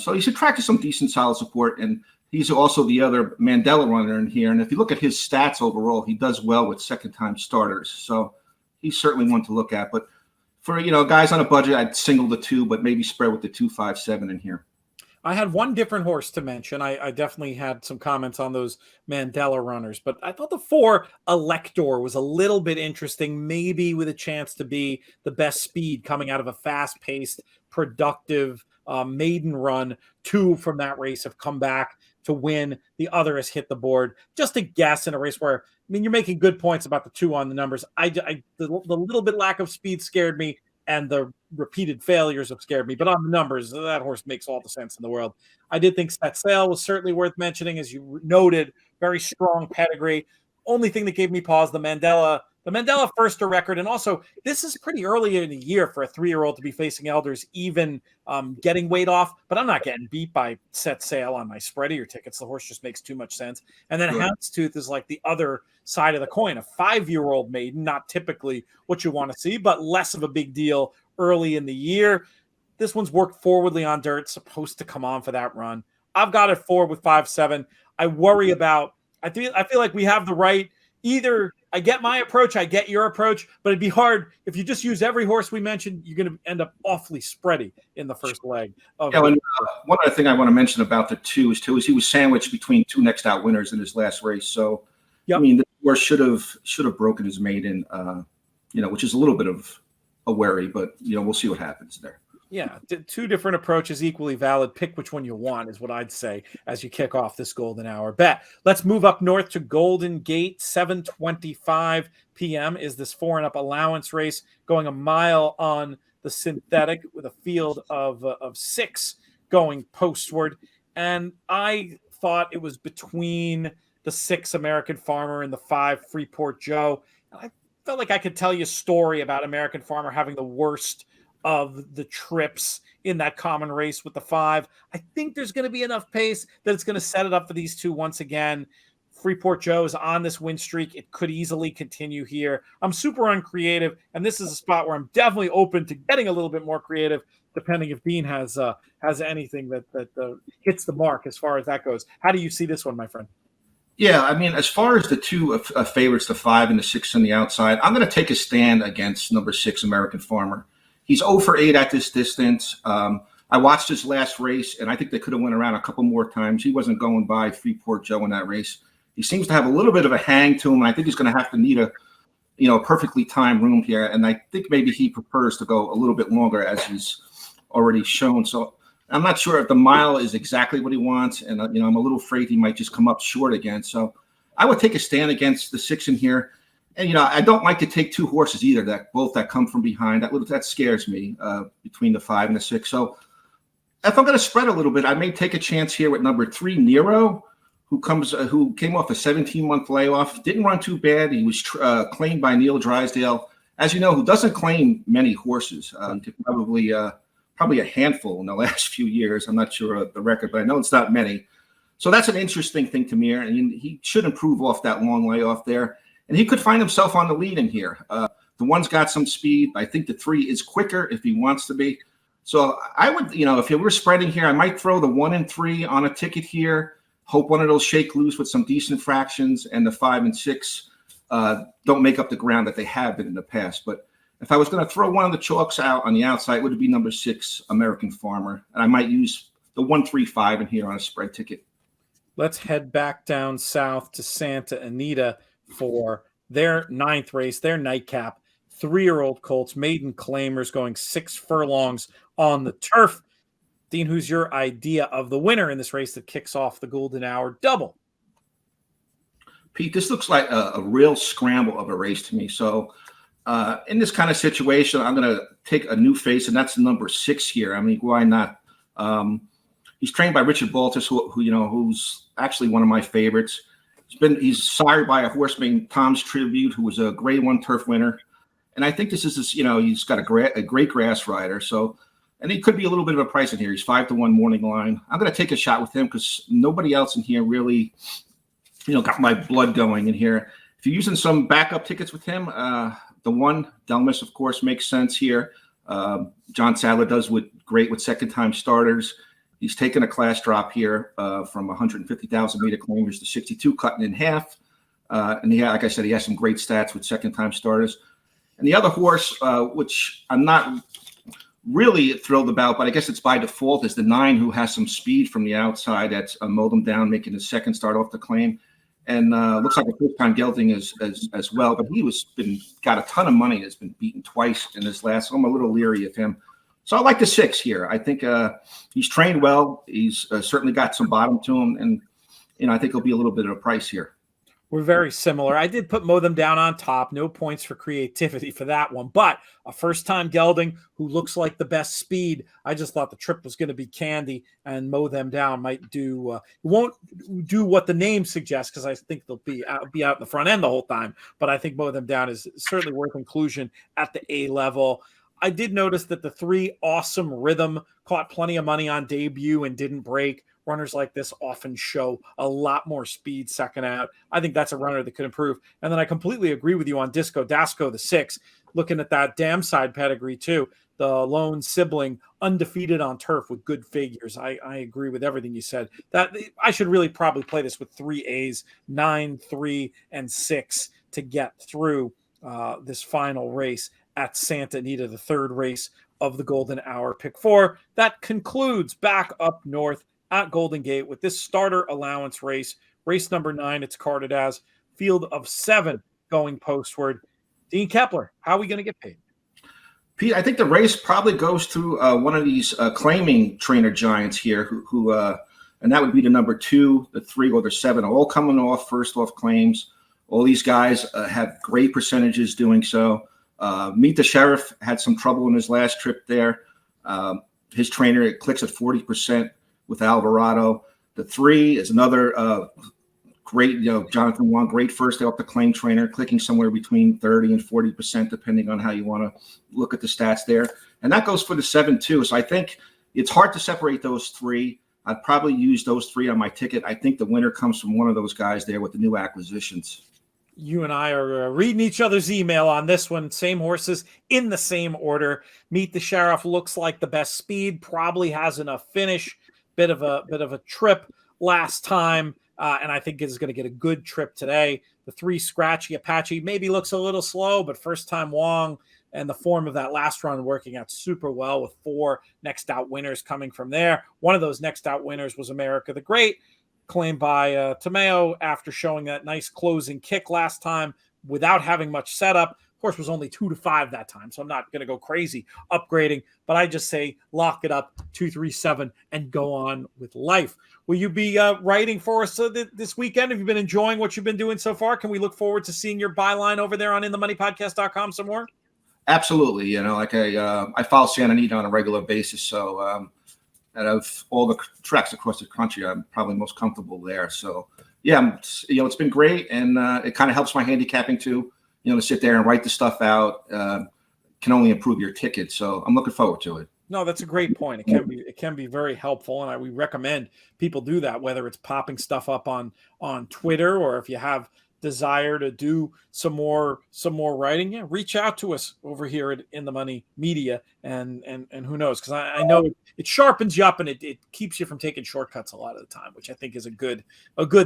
So he's attracted some decent solid support, and he's also the other Mandela runner in here. And if you look at his stats overall, he does well with second-time starters. So he's certainly one to look at. But for guys on a budget, I'd single the 2, but maybe spread with the 2, 5, 7 in here. I had one different horse to mention. I definitely had some comments on those Mandela runners, but I thought the 4 Elector was a little bit interesting, maybe with a chance to be the best speed coming out of a fast-paced, productive maiden run. 2 from that race have come back to win. The other has hit the board. Just a guess in a race where, you're making good points about the 2 on the numbers. The little bit lack of speed scared me, and the repeated failures have scared me. But on the numbers, that horse makes all the sense in the world. I did think Set Sail was certainly worth mentioning, as you noted, very strong pedigree. Only thing that gave me pause, the Mandela the Mandela Firster record, and also this is pretty early in the year for a 3-year-old to be facing elders, even getting weight off. But I'm not getting beat by Set Sail on my spreadier tickets. The horse just makes too much sense. And then Houndstooth is like the other side of the coin, a 5-year-old maiden, not typically what you want to see, but less of a big deal early in the year. This one's worked forwardly on dirt, supposed to come on for that run. I've got it 4 with 5-7. I worry about. I feel like we have the right. Either I get my approach, I get your approach, but it'd be hard if you just use every horse we mentioned. You're going to end up awfully spready in the first leg. And one other thing I want to mention about the 2 is he was sandwiched between 2 next out winners in his last race. So I mean, the horse should have broken his maiden, which is a little bit of a worry, but we'll see what happens there. Yeah, 2 different approaches, equally valid. Pick which one you want is what I'd say as you kick off this golden hour bet. Let's move up north to Golden Gate. 7:25 p.m. is this 4 and up allowance race, going a mile on the synthetic with a field of 6 going postward. And I thought it was between the 6 American Farmer and the 5 Freeport Joe. And I felt like I could tell you a story about American Farmer having the worst of the trips in that common race with the 5. I think there's going to be enough pace that it's going to set it up for these 2 once again. Freeport Joe is on this win streak. It could easily continue here. I'm super uncreative, and this is a spot where I'm definitely open to getting a little bit more creative, depending if Dean has anything that hits the mark as far as that goes. How do you see this one, my friend? Yeah, I mean, as far as the 2 favorites, the 5 and the 6 on the outside, I'm going to take a stand against number 6 American Farmer. He's 0 for 8 at this distance. I watched his last race, and I think they could have went around a couple more times. He wasn't going by Freeport Joe in that race. He seems to have a little bit of a hang to him, and I think he's going to have to need a perfectly timed room here. And I think maybe he prefers to go a little bit longer, as he's already shown. So I'm not sure if the mile is exactly what he wants, and I'm a little afraid he might just come up short again. So I would take a stand against the 6 in here. And, I don't like to take 2 horses either, that come from behind. That scares me between the 5 and the 6. So if I'm going to spread a little bit, I may take a chance here with number 3, Nero, who came off a 17-month layoff. Didn't run too bad. He was claimed by Neil Drysdale, as you know, who doesn't claim many horses. Probably a handful in the last few years. I'm not sure of the record, but I know it's not many. So that's an interesting thing to me. And he should improve off that long layoff there. And he could find himself on the lead in here. The 1's got some speed. I think the 3 is quicker if he wants to be. So I would, if you were spreading here, I might throw the 1 and 3 on a ticket here. Hope one of those shake loose with some decent fractions, and the 5 and 6 don't make up the ground that they have been in the past. But if I was going to throw one of the chalks out on the outside, it would be number 6 American Farmer. And I might use the 1, 3, 5 in here on a spread ticket. Let's head back down south to Santa Anita for their 9th race, their nightcap. 3-year-old colts, maiden claimers, going 6 furlongs on the turf. Dean, who's your idea of the winner in this race that kicks off the golden hour double? Pete, this looks like a real scramble of a race to me. So in this kind of situation, I'm going to take a new face, and that's number 6 here. I mean, why not? He's trained by Richard Baltus, who's actually one of my favorites. He's sired by a horse named Tom's Tribute, who was a Grade 1 turf winner. And I think this is, he's got a great grass rider. So, and he could be a little bit of a price in here. He's 5-1 morning line. I'm going to take a shot with him because nobody else in here really, got my blood going in here. If you're using some backup tickets with him, the 1, Delmas, of course, makes sense here. John Sadler does great with second-time starters. He's taken a class drop here from 150,000 meter claimers to 62, cutting in half. And like I said, he has some great stats with second-time starters. And the other horse, which I'm not really thrilled about, but I guess it's by default, is the 9, who has some speed from the outside. That's mowed him down, making his second start off the claim. And looks like a first-time gelding as well. But got a ton of money. Has been beaten twice in this last. So I'm a little leery of him. So I like the 6 here. I think he's trained well. He's certainly got some bottom to him, and I think he'll be a little bit of a price here. We're very similar. I did put Mow Them Down on top. No points for creativity for that one. But a first-time gelding who looks like the best speed. I just thought the trip was going to be candy, and Mow Them Down might do. Won't do what the name suggests, because I think they'll be out in the front end the whole time. But I think Mow Them Down is certainly worth inclusion at the A level. I did notice that the 3 Awesome Rhythm caught plenty of money on debut and didn't break. Runners like this often show a lot more speed second out. I think that's a runner that could improve. And then I completely agree with you on Disco Dasco, the 6, looking at that dam side pedigree too. The lone sibling, undefeated on turf with good figures. I agree with everything you said. That I should really probably play this with 3 A's, 9, 3, and 6 to get through this final race at Santa Anita, the 3rd race of the Golden Hour. Pick 4. That concludes back up north at Golden Gate with this starter allowance race. Race number 9, it's carded as field of 7 going postward. Dean Keppler, how are we going to get paid? Pete, I think the race probably goes through one of these claiming trainer giants here who and that would be the number 2, the 3, or the 7, all coming off first off claims. All these guys have great percentages doing so. Meet the Sheriff had some trouble in his last trip there. His trainer clicks at 40% with Alvarado. The 3 is another great, Jonathan Wong, great first off the claim trainer, clicking somewhere between 30 and 40%, depending on how you want to look at the stats there. And that goes for the 7 too. So I think it's hard to separate those 3. I'd probably use those 3 on my ticket. I think the winner comes from one of those guys there with the new acquisitions. You and I are reading each other's email on this one. Same horses in the same order. Meet the Sheriff looks like the best speed, probably has enough finish. Bit of a trip last time, and I think is going to get a good trip today. The 3 Scratchy Apache maybe looks a little slow, but first time Wong and the form of that last run working out super well with 4 next out winners coming from there. One of those next out winners was America the Great, claimed by Tammaro after showing that nice closing kick last time without having much setup. Horse was only 2-5 that time, so I'm not going to go crazy upgrading, but I just say lock it up 2-3-7 and go on with life. Will you be writing for us this weekend? Have you been enjoying what you've been doing so far? Can we look forward to seeing your byline over there on inthemoneypodcast.com some more? Absolutely. I follow Santa Anita on a regular basis, so out of all the tracks across the country, I'm probably most comfortable there. So yeah, it's been great, and it kind of helps my handicapping too. To sit there and write the stuff out can only improve your ticket. So I'm looking forward to it. No, that's a great point. It can be very helpful, and we recommend people do that, whether it's popping stuff up on Twitter, or if you have desire to do some more writing, reach out to us over here at In the Money Media, and who knows, because I know it sharpens you up, and it keeps you from taking shortcuts a lot of the time, which I think is a good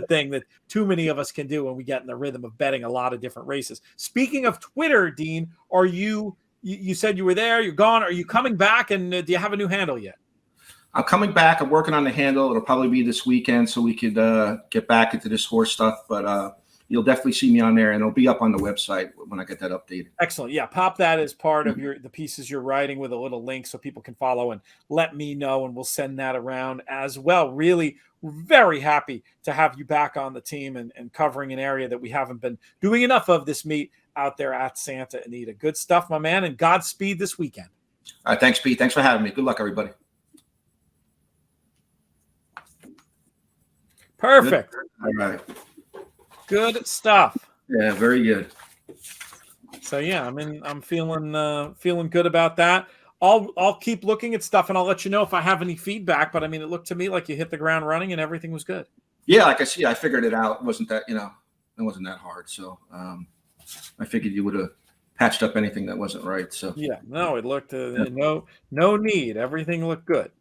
thing that too many of us can do when we get in the rhythm of betting a lot of different races. Speaking of Twitter, Dean, are you said you were there, you're gone, are you coming back, and do you have a new handle yet? I'm coming back. I'm working on the handle. It'll probably be this weekend, so we could get back into this horse stuff, but you'll definitely see me on there, and it'll be up on the website when I get that updated. Excellent. Yeah, pop that as part of the pieces you're writing with a little link so people can follow, and let me know, and we'll send that around as well. Really very happy to have you back on the team and covering an area that we haven't been doing enough of this meet out there at Santa Anita. Good stuff, my man, and Godspeed this weekend. All right, thanks, Pete. Thanks for having me. Good luck, everybody. Perfect. All right. Good stuff. Yeah, very good. So yeah, I'm feeling good about that. I'll keep looking at stuff, and I'll let you know if I have any feedback. But it looked to me like you hit the ground running and everything was good. Yeah, like I figured it out. It wasn't that it wasn't that hard. So I figured you would have patched up anything that wasn't right. So yeah, no, it looked no need. Everything looked good.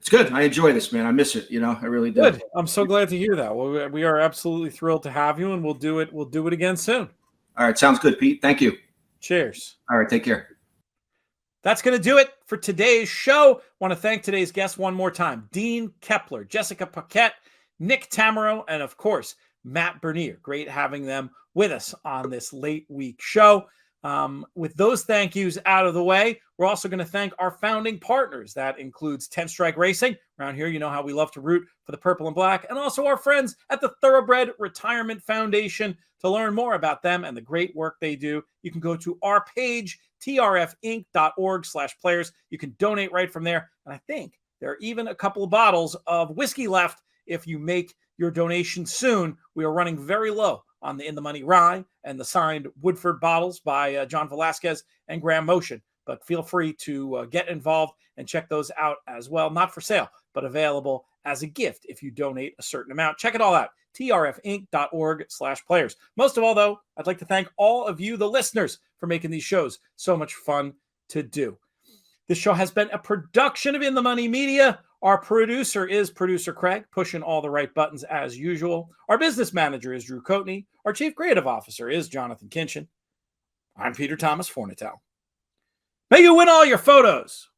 It's good. I enjoy this, man. I miss it. I really do. Good. I'm so glad to hear that. Well, we are absolutely thrilled to have you, and we'll do it. We'll do it again soon. All right. Sounds good, Pete. Thank you. Cheers. All right. Take care. That's going to do it for today's show. Want to thank today's guests one more time. Dean Keppler, Jessica Paquette, Nick Tammaro, and of course, Matt Bernier. Great having them with us on this late week show. With those thank yous out of the way, we're also going to thank our founding partners. That includes 10 Strike Racing. Around here, you know how we love to root for the purple and black, and also our friends at the Thoroughbred Retirement Foundation. To learn more about them and the great work they do, you can go to our page, trfinc.org/players. You can donate right from there. And I think there are even a couple of bottles of whiskey left if you make your donation soon. We are running very low on the In the Money rye and the signed Woodford bottles by John Velasquez and Graham Motion. But feel free to get involved and check those out as well. Not for sale, but available as a gift if you donate a certain amount. Check it all out, trfinc.org/players. Most of all, though, I'd like to thank all of you, the listeners, for making these shows so much fun to do. This show has been a production of In the Money Media. Our producer is Producer Craig, pushing all the right buttons as usual. Our business manager is Drew Coatney. Our chief creative officer is Jonathan Kinchin. I'm Peter Thomas Fornatale. May you win all your photos